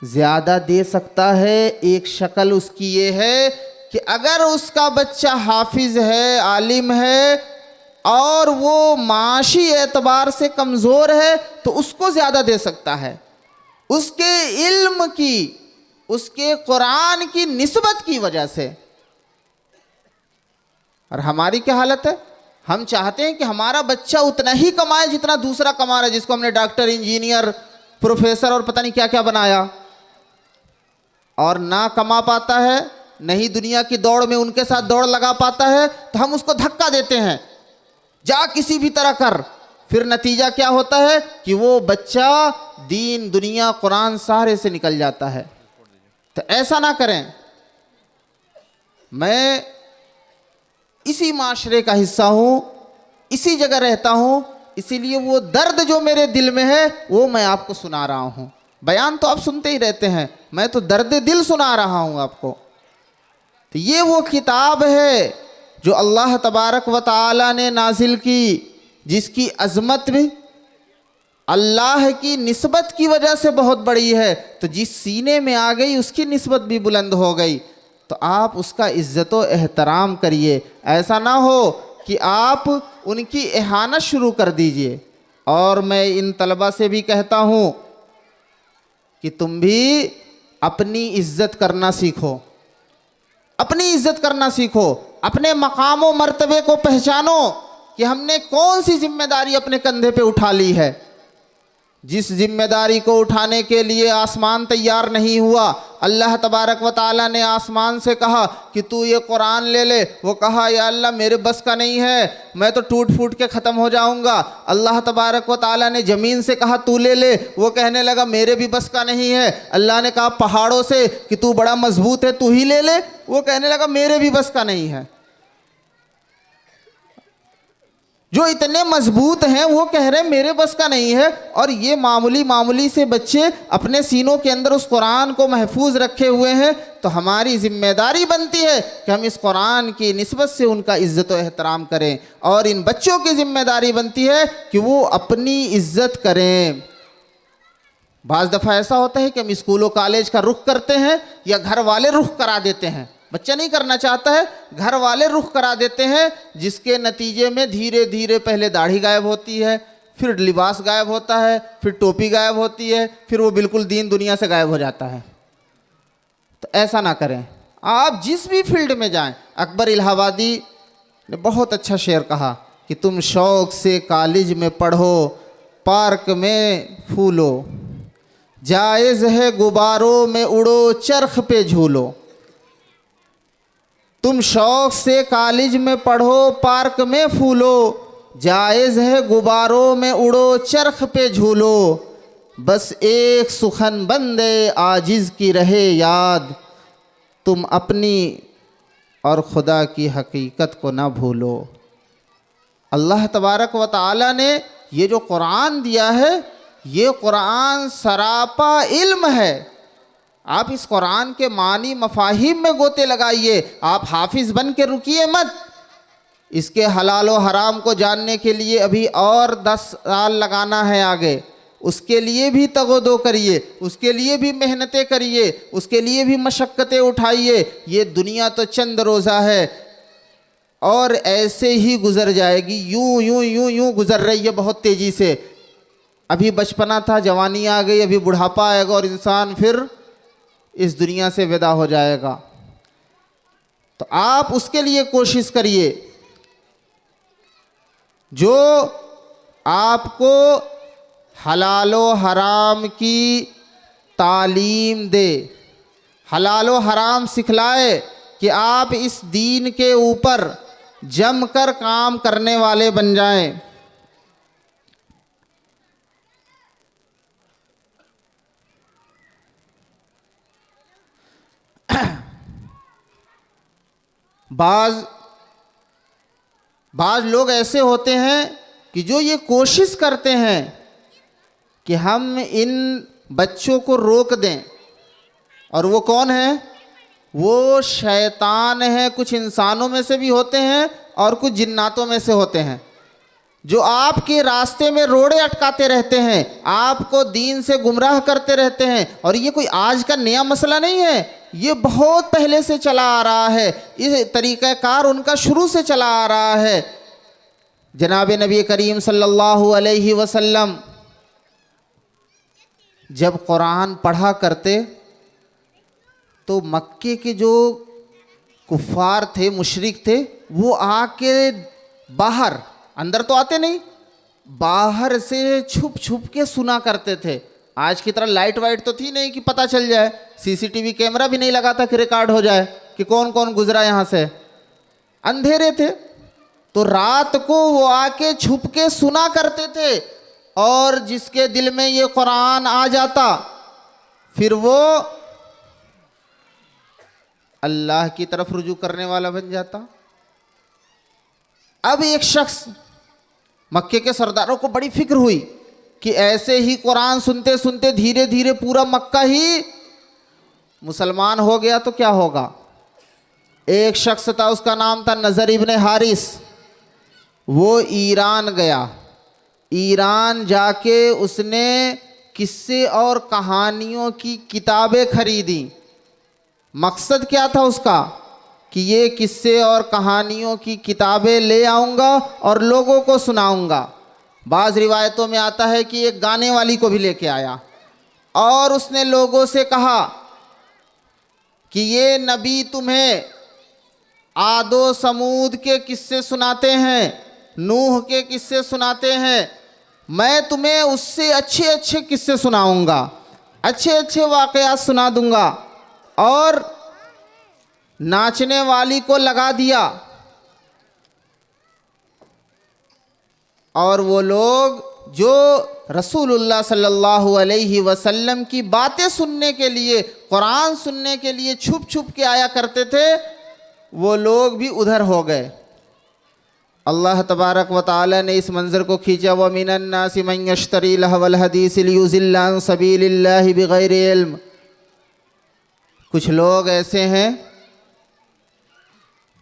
ज़्यादा दे सकता है, एक शक्ल उसकी ये है कि अगर उसका बच्चा हाफिज़ है, आलिम है, और वो माशी एतबार से कमज़ोर है, तो उसको ज़्यादा दे सकता है। उसके इल्म की, उसके कुरान की निस्बत की वजह से। और हमारी क्या हालत है? हम चाहते हैं कि हमारा बच्चा उतना ही कमाए जितना दूसरा कमा रहा है, जिसको हमने डॉक्टर, इंजीनियर, प्रोफेसर और पता नहीं क्या क्या बनाया, और ना कमा पाता है, नहीं दुनिया की दौड़ में उनके साथ दौड़ लगा पाता है, तो हम उसको धक्का देते हैं, जा किसी भी तरह कर। फिर नतीजा क्या होता है कि वो बच्चा दीन, दुनिया, कुरान सारे से निकल जाता है। तो ऐसा ना करें। मैं इसी माशरे का हिस्सा हूँ, इसी जगह रहता हूँ, इसीलिए वो दर्द जो मेरे दिल में है वो मैं आपको सुना रहा हूँ। बयान तो आप सुनते ही रहते हैं, मैं तो दर्द दिल सुना रहा हूँ आपको। तो ये वो किताब है जो अल्लाह तबारक व तआला ने नाजिल की, जिसकी अज़मत भी अल्लाह की निस्बत की वजह से बहुत बड़ी है। तो जिस सीने में आ गई उसकी निस्बत भी बुलंद हो गई। तो आप उसका इज़्ज़त व एहतराम करिए। ऐसा ना हो कि आप उनकी इहानत शुरू कर दीजिए। और मैं इन तलबा से भी कहता हूँ कि तुम भी अपनी इज़्ज़त करना सीखो, अपनी इज़्ज़त करना सीखो, अपने मकाम व मर्तबे को पहचानो कि हमने कौन सी जिम्मेदारी अपने कंधे पे उठा ली है। जिस जिम्मेदारी को उठाने के लिए आसमान तैयार नहीं हुआ, अल्लाह तबारक व ताला ने आसमान से कहा कि तू ये कुरान ले ले। वो कहा या अल्लाह मेरे बस का नहीं है, मैं तो टूट फूट के ख़त्म हो जाऊंगा। अल्लाह तबारक व ताला ने ज़मीन से कहा तू ले ले। वो कहने लगा मेरे भी बस का नहीं है। अल्लाह ने कहा पहाड़ों से कि तू बड़ा मजबूत है, तू ही ले ले। वो कहने लगा मेरे भी बस का नहीं है। जो इतने मजबूत हैं वो कह रहे हैं मेरे बस का नहीं है। और ये मामूली मामूली से बच्चे अपने सीनों के अंदर उस कुरान को महफूज रखे हुए हैं। तो हमारी जिम्मेदारी बनती है कि हम इस कुरान की निस्बत से उनका इज़्ज़त व एहतराम करें। और इन बच्चों की जिम्मेदारी बनती है कि वो अपनी इज़्ज़त करें। बाज़ दफ़ा ऐसा होता है कि हम स्कूलों कॉलेज का रुख करते हैं या घर वाले रुख करा देते हैं। बच्चा नहीं करना चाहता है, घर वाले रुख करा देते हैं, जिसके नतीजे में धीरे धीरे पहले दाढ़ी गायब होती है, फिर लिबास गायब होता है, फिर टोपी गायब होती है, फिर वो बिल्कुल दीन दुनिया से गायब हो जाता है। तो ऐसा ना करें। आप जिस भी फील्ड में जाएं, अकबर इलाहाबादी ने बहुत अच्छा शेर कहा कि तुम शौक़ से कॉलेज में पढ़ो, पार्क में फूलो, जायज़ है गुब्बारों में उड़ो, चरख पे झूलो। तुम शौक़ से कॉलेज में पढ़ो, पार्क में फूलो, जायज़ है गुब्बारों में उड़ो, चरख पे झूलो। बस एक सुखन बंदे आजिज़ की रहे याद, तुम अपनी और खुदा की हकीकत को ना भूलो। अल्लाह तबारक व तआला ने ये जो कुरान दिया है, ये कुरान सरापा इल्म है। आप इस कुरान के मानी मफाहिम में गोते लगाइए। आप हाफिज़ बन के रुकिए मत। इसके हलाल व हराम को जानने के लिए अभी और 10 साल लगाना है आगे। उसके लिए भी तगोदो करिए, उसके लिए भी मेहनतें करिए, उसके लिए भी मशक्क़तें उठाइए। ये दुनिया तो चंद रोज़ा है और ऐसे ही गुज़र जाएगी। यूं यूं यूं यूं गुज़र रही है बहुत तेज़ी से। अभी बचपना था, जवानी आ गई, अभी बुढ़ापा आएगा और इंसान फिर इस दुनिया से विदा हो जाएगा। तो आप उसके लिए कोशिश करिए जो आपको हलालो हराम की तालीम दे, हलालो हराम सिखलाए कि आप इस दीन के ऊपर जमकर काम करने वाले बन जाएं। बाज़ लोग ऐसे होते हैं कि जो ये कोशिश करते हैं कि हम इन बच्चों को रोक दें। और वो कौन है? वो शैतान है। कुछ इंसानों में से भी होते हैं और कुछ जिन्नातों में से होते हैं, जो आपके रास्ते में रोड़े अटकाते रहते हैं, आपको दीन से गुमराह करते रहते हैं। और ये कोई आज का नया मसला नहीं है, ये बहुत पहले से चला आ रहा है। ये तरीक़ाकार उनका शुरू से चला आ रहा है। जनाब नबी करीम सल्लल्लाहु अलैहि वसल्लम जब कुरान पढ़ा करते तो मक्के के जो कुफ़ार थे, मुशरिक थे, वो आके बाहर, अंदर तो आते नहीं, बाहर से छुप छुप के सुना करते थे। आज की तरह लाइट वाइट तो थी नहीं कि पता चल जाए, सीसीटीवी कैमरा भी नहीं लगा था कि रिकॉर्ड हो जाए कि कौन कौन गुजरा यहाँ से। अंधेरे थे, तो रात को वो आके छुप के सुना करते थे। और जिसके दिल में ये कुरान आ जाता, फिर वो अल्लाह की तरफ रुजू करने वाला बन जाता। अब एक शख्स, मक्के के सरदारों को बड़ी फिक्र हुई कि ऐसे ही कुरान सुनते सुनते धीरे धीरे पूरा मक्का ही मुसलमान हो गया तो क्या होगा। एक शख्स था, उसका नाम था नज़र इब्न हारिस। वो ईरान गया। ईरान जाके उसने किस्से और कहानियों की किताबें खरीदी। मकसद क्या था उसका कि ये किस्से और कहानियों की किताबें ले आऊँगा और लोगों को सुनाऊँगा। बाज़ रिवायतों में आता है कि एक गाने वाली को भी लेके आया और उसने लोगों से कहा कि ये नबी तुम्हें आदो समूद के किस्से सुनाते हैं, नूह के किस्से सुनाते हैं, मैं तुम्हें उससे अच्छे अच्छे किस्से सुनाऊंगा, अच्छे अच्छे वाक़यात सुना दूंगा। और नाचने वाली को लगा दिया और वो लोग जो रसूलुल्लाह सल्लल्लाहु अलैहि वसल्लम की बातें सुनने के लिए, कुरान सुनने के लिए छुप छुप के आया करते थे, वो लोग भी उधर हो गए। अल्लाह तबारक व ताला ने इस मंज़र को खींचा, व मिनन नासि मन यश्तरी लहवल हदीस लियुज़िल्ला अन सबीलिल्लाहि बिगैरि इल्म। कुछ लोग ऐसे हैं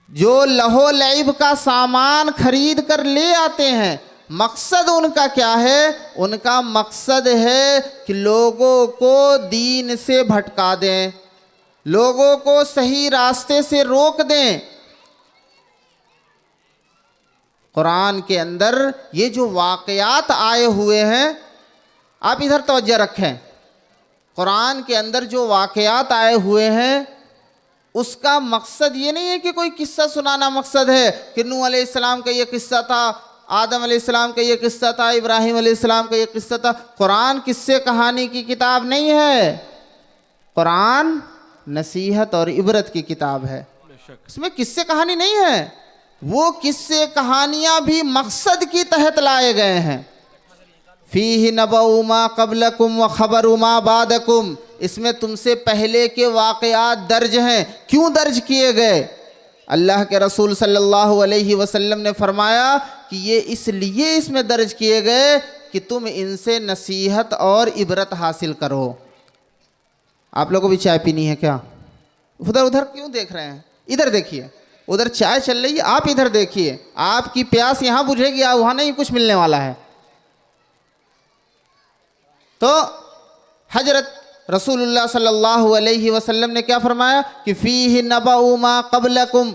जो लहो लैब का सामान खरीद कर ले आते हैं। मकसद उनका क्या है? उनका मकसद है कि लोगों को दीन से भटका दें, लोगों को सही रास्ते से रोक दें। कुरान के अंदर ये जो वाक़यात आए हुए हैं, आप इधर तवज्जो रखें। कुरान के अंदर जो वाक़यात आए हुए हैं उसका मकसद ये नहीं है कि कोई किस्सा सुनाना मकसद है कि नूह अलैहिस्सलाम का ये किस्सा था, आदम अलैहिस्सलाम का ये किस्सा था, इब्राहिम अलैहिस्सलाम का ये किस्सा था। कुरान किस्से कहानी की किताब नहीं है। कुरान नसीहत और इबरत की किताब है। इसमें किस्से कहानी नहीं है। वो किस्से कहानियाँ भी मकसद की तहत लाए गए हैं। फ़ीहि नबअउ मा क़ब्लकुम व ख़बरु मा बादकुम। इसमें तुमसे पहले के वाक़यात दर्ज हैं। क्यों दर्ज किए गए? अल्लाह के रसूल सल्लल्लाहु अलैहि वसल्लम ने फरमाया कि ये इसलिए इसमें दर्ज किए गए कि तुम इनसे नसीहत और इबरत हासिल करो। आप लोगों को भी चाय पीनी है क्या? उधर उधर क्यों देख रहे हैं? इधर देखिए, उधर चाय चल रही है, आप इधर देखिए। आपकी प्यास यहाँ बुझेगी, वहाँ नहीं कुछ मिलने वाला है। तो हजरत रसूलुल्लाह सल्लल्लाहु अलैहि वसल्लम ने क्या फरमाया कि फ़ीहि नबअउ मा क़ब्लकुम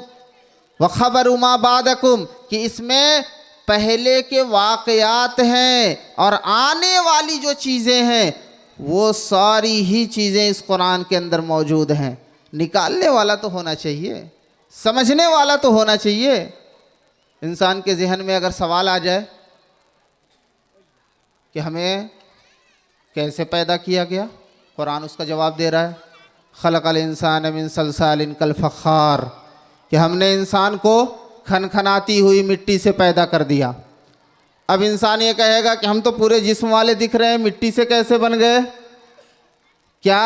व ख़बरु मा बादकुम, कि इसमें पहले के वाक़यात हैं और आने वाली जो चीज़ें हैं वो सारी ही चीज़ें इस कुरान के अंदर मौजूद हैं। निकालने वाला तो होना चाहिए, समझने वाला तो होना चाहिए। इंसान के जहन में अगर सवाल आ जाए कि हमें कैसे पैदा किया गया, कुरान उसका जवाब दे रहा है, खलक़ल इंसान मिन सलसालिन कल फ़ख़्ख़ार, कि हमने इंसान को खनखनाती हुई मिट्टी से पैदा कर दिया। अब इंसान ये कहेगा कि हम तो पूरे जिस्म वाले दिख रहे हैं, मिट्टी से कैसे बन गए? क्या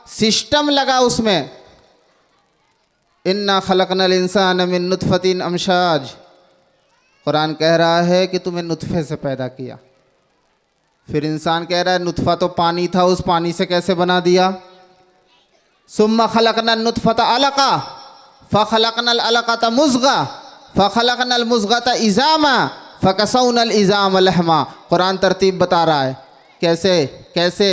सिस्टम लगा उसमें? इन्ना खलक़नल इंसान मिन नुतफ़तिन अमशाज। कुरान कह रहा है कि तुम्हें नुतफ़े से पैदा किया। फिर इंसान कह रहा है नुतफ़ा तो पानी था, उस पानी से कैसे बना दिया? सुम्मा खलक़नल नुतफ़ता अलक़ा फ़खलक़नल अलक़ता मुज़ग़ा फ़खलक़नल मुज़ग़ता इज़ामा फ़कसौनल इज़ाम लहमा। कुरान तरतीब बता रहा है कैसे कैसे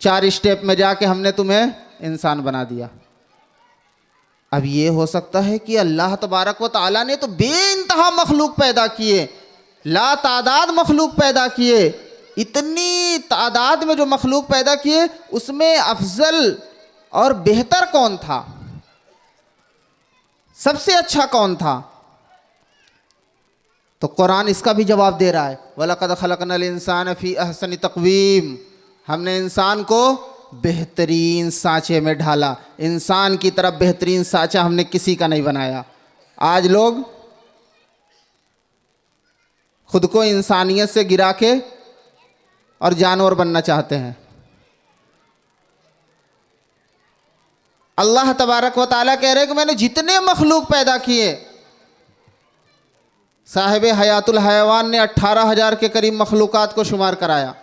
चार स्टेप में जाके हमने तुम्हें इंसान बना दिया। अब ये हो सकता है कि अल्लाह तबारक व तआला ने तो बेइंतहा मखलूक पैदा किए, ला तादाद मखलूक पैदा किए। इतनी तादाद में जो मखलूक पैदा किए उसमें अफजल और बेहतर कौन था? सबसे अच्छा कौन था? तो कुरान इसका भी जवाब दे रहा है, वलक़द खलक़नल इंसान फ़ी अहसनि तक़वीम। हमने इंसान को बेहतरीन सांचे में ढाला। इंसान की तरफ बेहतरीन सांचा हमने किसी का नहीं बनाया। आज लोग खुद को इंसानियत से गिरा के और जानवर बनना चाहते हैं। अल्लाह तबारक व ताला कह रहे हैं कि मैंने जितने मखलूक पैदा किए, साहिब हयातुल हयवान ने 18,000 के करीब मखलूकात को शुमार कराया।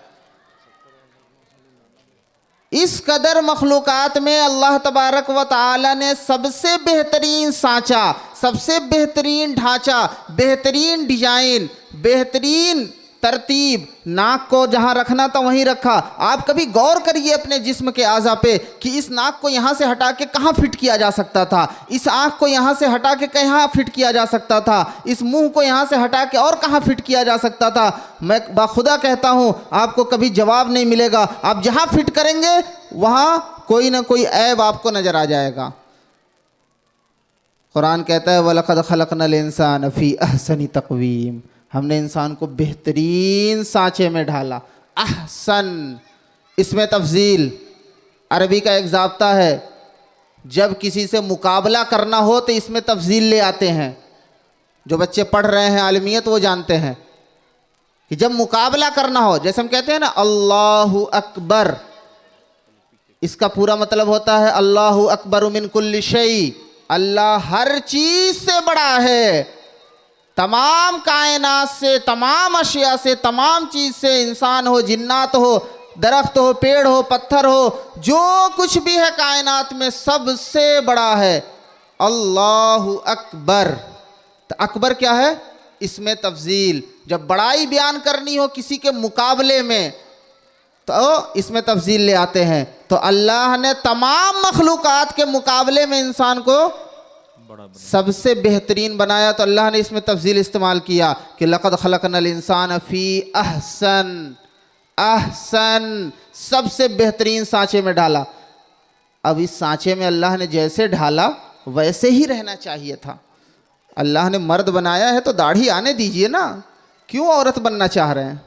इस कदर मखलूकात में अल्लाह तबारक व ताला ने सबसे बेहतरीन सांचा, सबसे बेहतरीन ढांचा, बेहतरीन डिजाइन, बेहतरीन तरतीब, नाक को जहां रखना था वहीं रखा। आप कभी गौर करिए अपने जिस्म के आज़ा पे कि इस नाक को यहां से हटा के कहां फिट किया जा सकता था, इस आंख को यहां से हटा के कहां फिट किया जा सकता था, इस मुंह को यहां से हटा के और कहां फिट किया जा सकता था। मैं बाखुदा कहता हूं आपको कभी जवाब नहीं मिलेगा। आप जहां फिट करेंगे वहां कोई ना कोई ऐब आपको नजर आ जाएगा। कुरान कहता है वलक़द खलक़नल इंसान फ़ी अहसनी तक़वीम, हमने इंसान को बेहतरीन सांचे में ढाला। अहसन, इसमें तफजील, अरबी का एक ज़ाब्ता है, जब किसी से मुकाबला करना हो तो इसमें तफजील ले आते हैं। जो बच्चे पढ़ रहे हैं आलमियत वो जानते हैं कि जब मुकाबला करना हो, जैसे हम कहते हैं ना अल्लाहु अकबर, इसका पूरा मतलब होता है अल्लाहु अकबर मिन कुल्ली शै, अल्लाह हर चीज से बड़ा है, तमाम कायनात से, तमाम अशिया से, तमाम चीज से, इंसान हो, जिन्नात हो, दरख्त हो, पेड़ हो, पत्थर हो, जो कुछ भी है कायनात में सबसे बड़ा है अल्लाहु अकबर। तो अकबर क्या है? इसमें तफजील, जब बड़ाई बयान करनी हो किसी के मुकाबले में तो इसमें तफजील ले आते हैं। तो अल्लाह ने तमाम मखलूकात के मुकाबले में इंसान को सबसे बेहतरीन बनाया, तो अल्लाह ने इसमें तफजील इस्तेमाल किया कि लक़द खलक़नल इंसान फ़ी अहसन, अहसन, सबसे बेहतरीन सांचे में डाला। अब इस सांचे में अल्लाह ने जैसे ढाला वैसे ही रहना चाहिए था। अल्लाह ने मर्द बनाया है तो दाढ़ी आने दीजिए ना, क्यों औरत बनना चाह रहे हैं?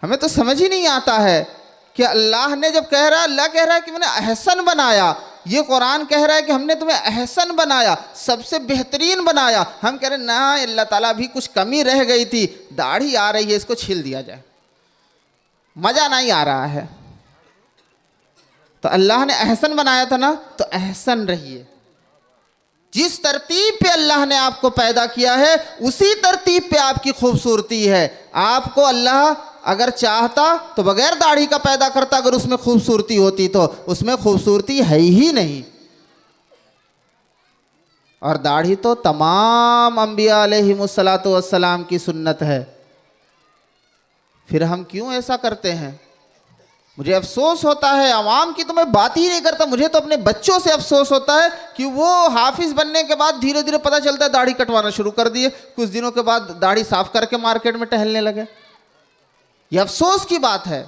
हमें तो समझ ही नहीं आता है कि अल्लाह ने जब कह रहा है, अल्लाह कह रहा है कि मैंने अहसन बनाया, ये कुरान कह रहा है कि हमने तुम्हें अहसन बनाया, सबसे बेहतरीन बनाया। हम कह रहे हैं ना अल्लाह ताला अभी कुछ कमी रह गई थी, दाढ़ी आ रही है इसको छील दिया जाए, मज़ा नहीं आ रहा है। तो अल्लाह ने अहसन बनाया था ना, तो अहसन रहिए। जिस तरतीब पे अल्लाह ने आपको पैदा किया है उसी तरतीब पे आपकी खूबसूरती है। आपको अल्लाह अगर चाहता तो बगैर दाढ़ी का पैदा करता, अगर उसमें खूबसूरती होती तो उसमें खूबसूरती है ही नहीं। और दाढ़ी तो तमाम अंबिया अलैहिमुस्सलातु वस्सलाम की सुन्नत है। फिर हम क्यों ऐसा करते हैं? मुझे अफसोस होता है, अवाम की तो मैं बात ही नहीं करता, मुझे तो अपने बच्चों से अफसोस होता है कि वो हाफिज़ बनने के बाद धीरे धीरे पता चलता है दाढ़ी कटवाना शुरू कर दिए, कुछ दिनों के बाद दाढ़ी साफ करके मार्केट में टहलने लगे। ये अफसोस की बात है।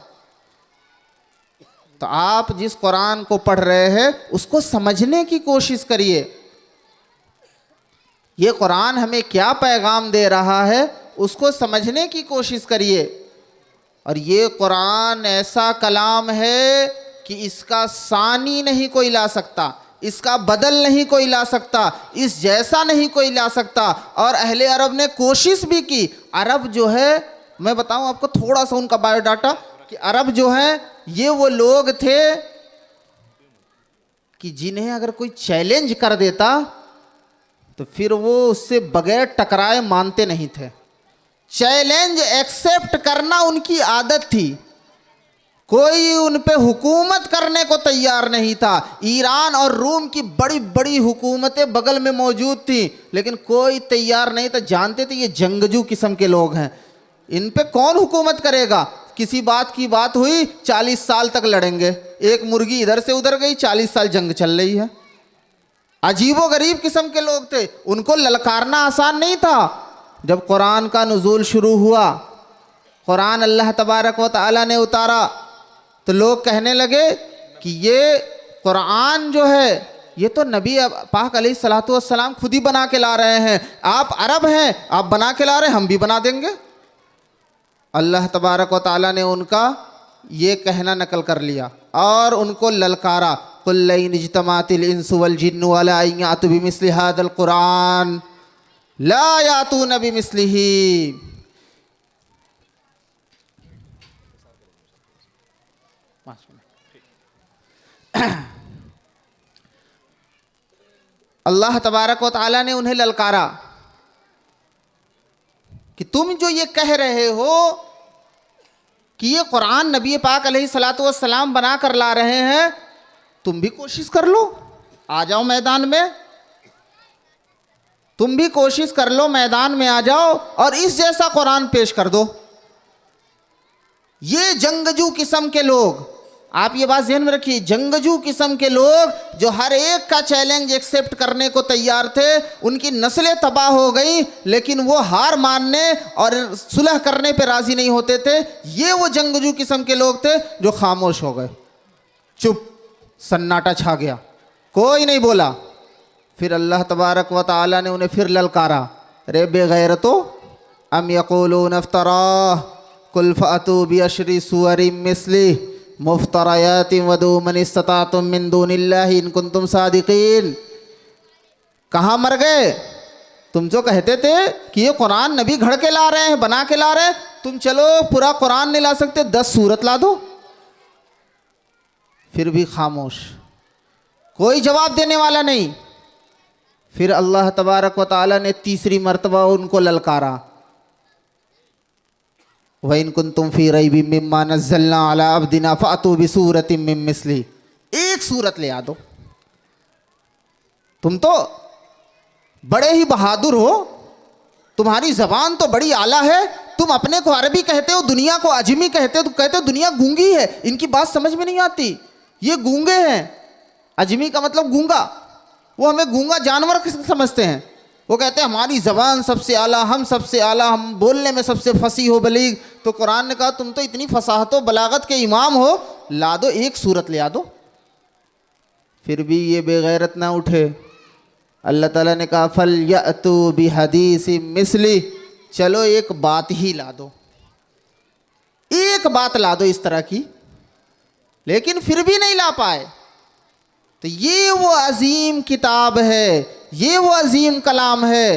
तो आप जिस कुरान को पढ़ रहे हैं उसको समझने की कोशिश करिए। ये कुरान हमें क्या पैगाम दे रहा है उसको समझने की कोशिश करिए। और ये कुरान ऐसा कलाम है कि इसका सानी नहीं कोई ला सकता, इसका बदल नहीं कोई ला सकता, इस जैसा नहीं कोई ला सकता। और अहले अरब ने कोशिश भी की। अरब जो है, मैं बताऊं आपको थोड़ा सा उनका बायोडाटा, कि अरब जो है ये वो लोग थे कि जिन्हें अगर कोई चैलेंज कर देता तो फिर वो उससे बगैर टकराए मानते नहीं थे। चैलेंज एक्सेप्ट करना उनकी आदत थी। कोई उन पे हुकूमत करने को तैयार नहीं था। ईरान और रूम की बड़ी बड़ी हुकूमतें बगल में मौजूद थी, लेकिन कोई तैयार नहीं था। जानते थे ये जंगजू किस्म के लोग हैं, इन पे कौन हुकूमत करेगा। किसी बात की बात हुई 40 साल तक लड़ेंगे। एक मुर्गी इधर से उधर गई, 40 साल जंग चल रही है। अजीबो गरीब किस्म के लोग थे, उनको ललकारना आसान नहीं था। जब कुरान का नुज़ूल शुरू हुआ, कुरान अल्लाह तबारक व तआला ने उतारा, तो लोग कहने लगे कि ये कुरान जो है ये तो नबी पाक अलैहिस्सलातु वस्सलाम खुद ही बना के ला रहे हैं। आप अरब हैं, आप बना के ला रहे हैं, हम भी बना देंगे। अल्लाह तबारक व तआला ने उनका ये कहना नकल कर लिया और उनको ललकारा, कुल लइन इज्तमातिल इंसु वल जिन्नु अला अन यातू बिमिस्लि हादल कुरान ला यातून बिमिस्लिही। अल्लाह तबारक व तआला ने उन्हें ललकारा कि तुम जो ये कह रहे हो कि ये कुरान नबी पाक अलैहिस्सलातु वस्सलाम बना कर ला रहे हैं, तुम भी कोशिश कर लो, आ जाओ मैदान में, तुम भी कोशिश कर लो, मैदान में आ जाओ और इस जैसा कुरान पेश कर दो। ये जंगजू किस्म के लोग, आप ये बात ध्यान में रखिए, जंगजू किस्म के लोग जो हर एक का चैलेंज एक्सेप्ट करने को तैयार थे, उनकी नस्लें तबाह हो गई, लेकिन वो हार मानने और सुलह करने पे राजी नहीं होते थे। ये वो जंगजू किस्म के लोग थे जो खामोश हो गए, चुप, सन्नाटा छा गया, कोई नहीं बोला। फिर अल्लाह तबारक व तआला ने उन्हें फिर ललकारा, रे बेगैरतो अम यक़ूलून इफ्तरा कुल फ़अतू बिअशरि सुवरिम मिस्लिही मुफ्तरयातिन वदू मन इस्तताअतुम मिन दूनिल्लाहि इन कुंतुम सादिकीन। कहाँ मर गए? तुम जो कहते थे कि ये कुरान नबी घड़ के ला रहे हैं, बना के ला रहे हैं, तुम चलो पूरा कुरान नहीं ला सकते, 10 सूरत ला दो। फिर भी खामोश, कोई जवाब देने वाला नहीं। फिर अल्लाह तबारक व तआला ने तीसरी मर्तबा उनको ललकारा, वइन कुंतुम फी रैबिम मिम्मा नज़्ज़लना अला अब्दिना फ़अतू बिसूरतिम मिन मिस्लिही, एक सूरत ले आ दो। तुम तो बड़े ही बहादुर हो, तुम्हारी जबान तो बड़ी आला है, तुम अपने को अरबी कहते हो, दुनिया को अजमी कहते हो, तुम कहते हो दुनिया गूंगी है, इनकी बात समझ में नहीं आती, ये गूंगे हैं। अजमी का मतलब गूंगा, वो हमें गूंगा जानवर समझते हैं। वो कहते हैं हमारी ज़बान सबसे आला, हम सबसे आला, हम बोलने में सबसे फसी हो बलीग। तो कुरान ने कहा तुम तो इतनी फसाहत व बलागत के इमाम हो, ला दो, एक सूरत ले आ दो। फिर भी ये बेगैरत ना उठे। अल्लाह ताला ने कहा फल यअतू बिहदीसिम मिस्ली, चलो एक बात ही ला दो, एक बात ला दो इस तरह की। लेकिन फिर भी नहीं ला पाए। तो ये वो अजीम किताब है, ये वो अजीम कलाम है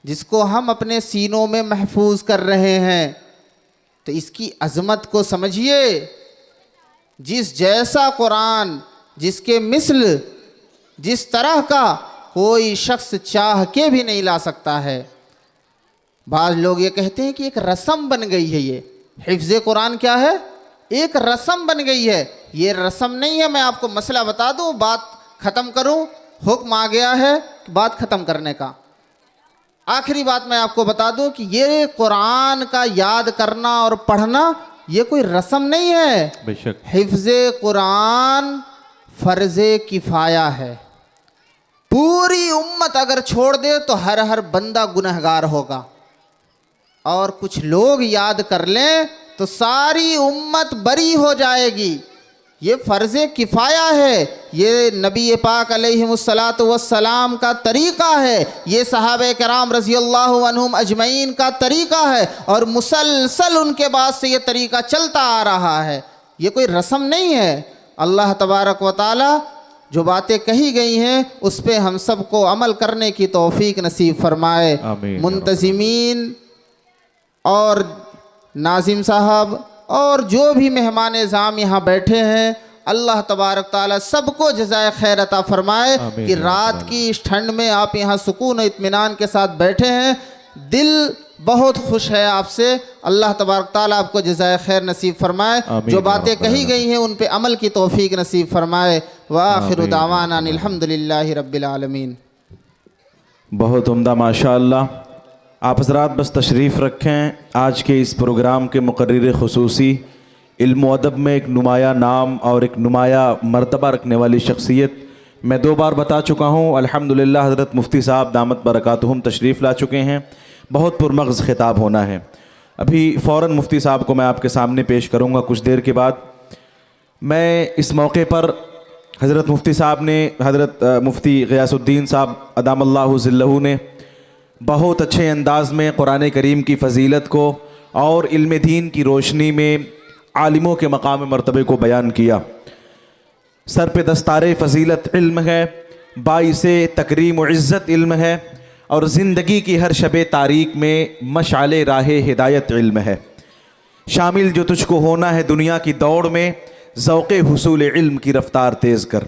जिसको हम अपने सीनों में महफूज कर रहे हैं। तो इसकी अज़मत को समझिए। जिस जैसा कुरान, जिसके मिसल, जिस तरह का कोई शख्स चाह के भी नहीं ला सकता है। बाज़ लोग ये कहते हैं कि एक रस्म बन गई है, ये हिफ्ज़ कुरान क्या है? एक रस्म बन गई है। ये रस्म नहीं है। मैं आपको मसला बता दूं, बात ख़त्म करूं, हुक्म आ गया है बात ख़त्म करने का। आखिरी बात मैं आपको बता दूं कि ये कुरान का याद करना और पढ़ना ये कोई रस्म नहीं है, बेशक हिफ्ज़े कुरान फ़र्ज़े किफ़ाया है। पूरी उम्मत अगर छोड़ दे तो हर बंदा गुनहगार होगा, और कुछ लोग याद कर लें तो सारी उम्मत बरी हो जाएगी। ये फ़र्ज़े किफ़ाया है, ये नबी पाक अलैहिमुस्सलातु वस्सलाम का तरीक़ा है, ये सहाबे कराम रज़ियल्लाहु अन्हुम अजमईन का तरीक़ा है, और मुसलसल उनके बाद से ये तरीक़ा चलता आ रहा है। ये कोई रस्म नहीं है। अल्लाह तबारक व तआला जो बातें कही गई हैं उस पर हम सबको अमल करने की तौफ़ीक नसीब फरमाए। मुंतज़िमीन और नाज़िम साहब और जो भी मेहमान इज़ाम यहाँ बैठे हैं, अल्लाह तबारक ताला सबको जज़ाए खैर अता फरमाए कि रात की इस ठंड में आप यहाँ सुकून और इत्मीनान के साथ बैठे हैं। दिल बहुत खुश है आपसे। अल्लाह तबारक ताला आपको जज़ाए खैर नसीब फरमाए। जो बातें कही गई हैं उन पे अमल की तौफ़ीक नसीब फरमाए। व आखिरु दावाना अनिल हम्दुलिल्लाहि रब्बिल आलमीन। बहुत उम्दा, माशाअल्लाह। आप हज़रात बस तशरीफ़ रखें। आज के इस प्रोग्राम के मुक़र्रिर ख़ुसूसी, इल्म व अदब में एक नुमाया नाम और एक नुमाया मर्तबा रखने वाली शख्सियत, मैं 2 बार बता चुका हूँ। अल्हम्दुलिल्लाह हज़रत मुफ्ती साहब दामत बरकातुहुम तशरीफ़ ला चुके हैं। बहुत पुरमग़ज़ ख़िताब होना है। अभी फ़ौरन मुफ्ती साहब को मैं आपके सामने पेश करूँगा कुछ देर के बाद। मैं इस मौके पर हज़रत मुफ्ती साहब ने, हज़रत मुफ्ती ग़ियासुद्दीन साहब अदामल्लाहु ज़िल्लहु ने बहुत अच्छे अंदाज में कुरान करीम की फ़जीलत को और इल्म दीन की रोशनी में आलिमों के मकाम मर्तबे को बयान किया। सर पे दस्तारे फ़जीलत इल्म है, बाइसे तकरीम व इज़्ज़त इल्म है, और ज़िंदगी की हर शबे तारीक में मशाले राहे हिदायत इल्म है। शामिल जो तुझको होना है दुनिया की दौड़ में, ज़ौक़े हुसूल इल्म की रफ़्तार तेज़ कर।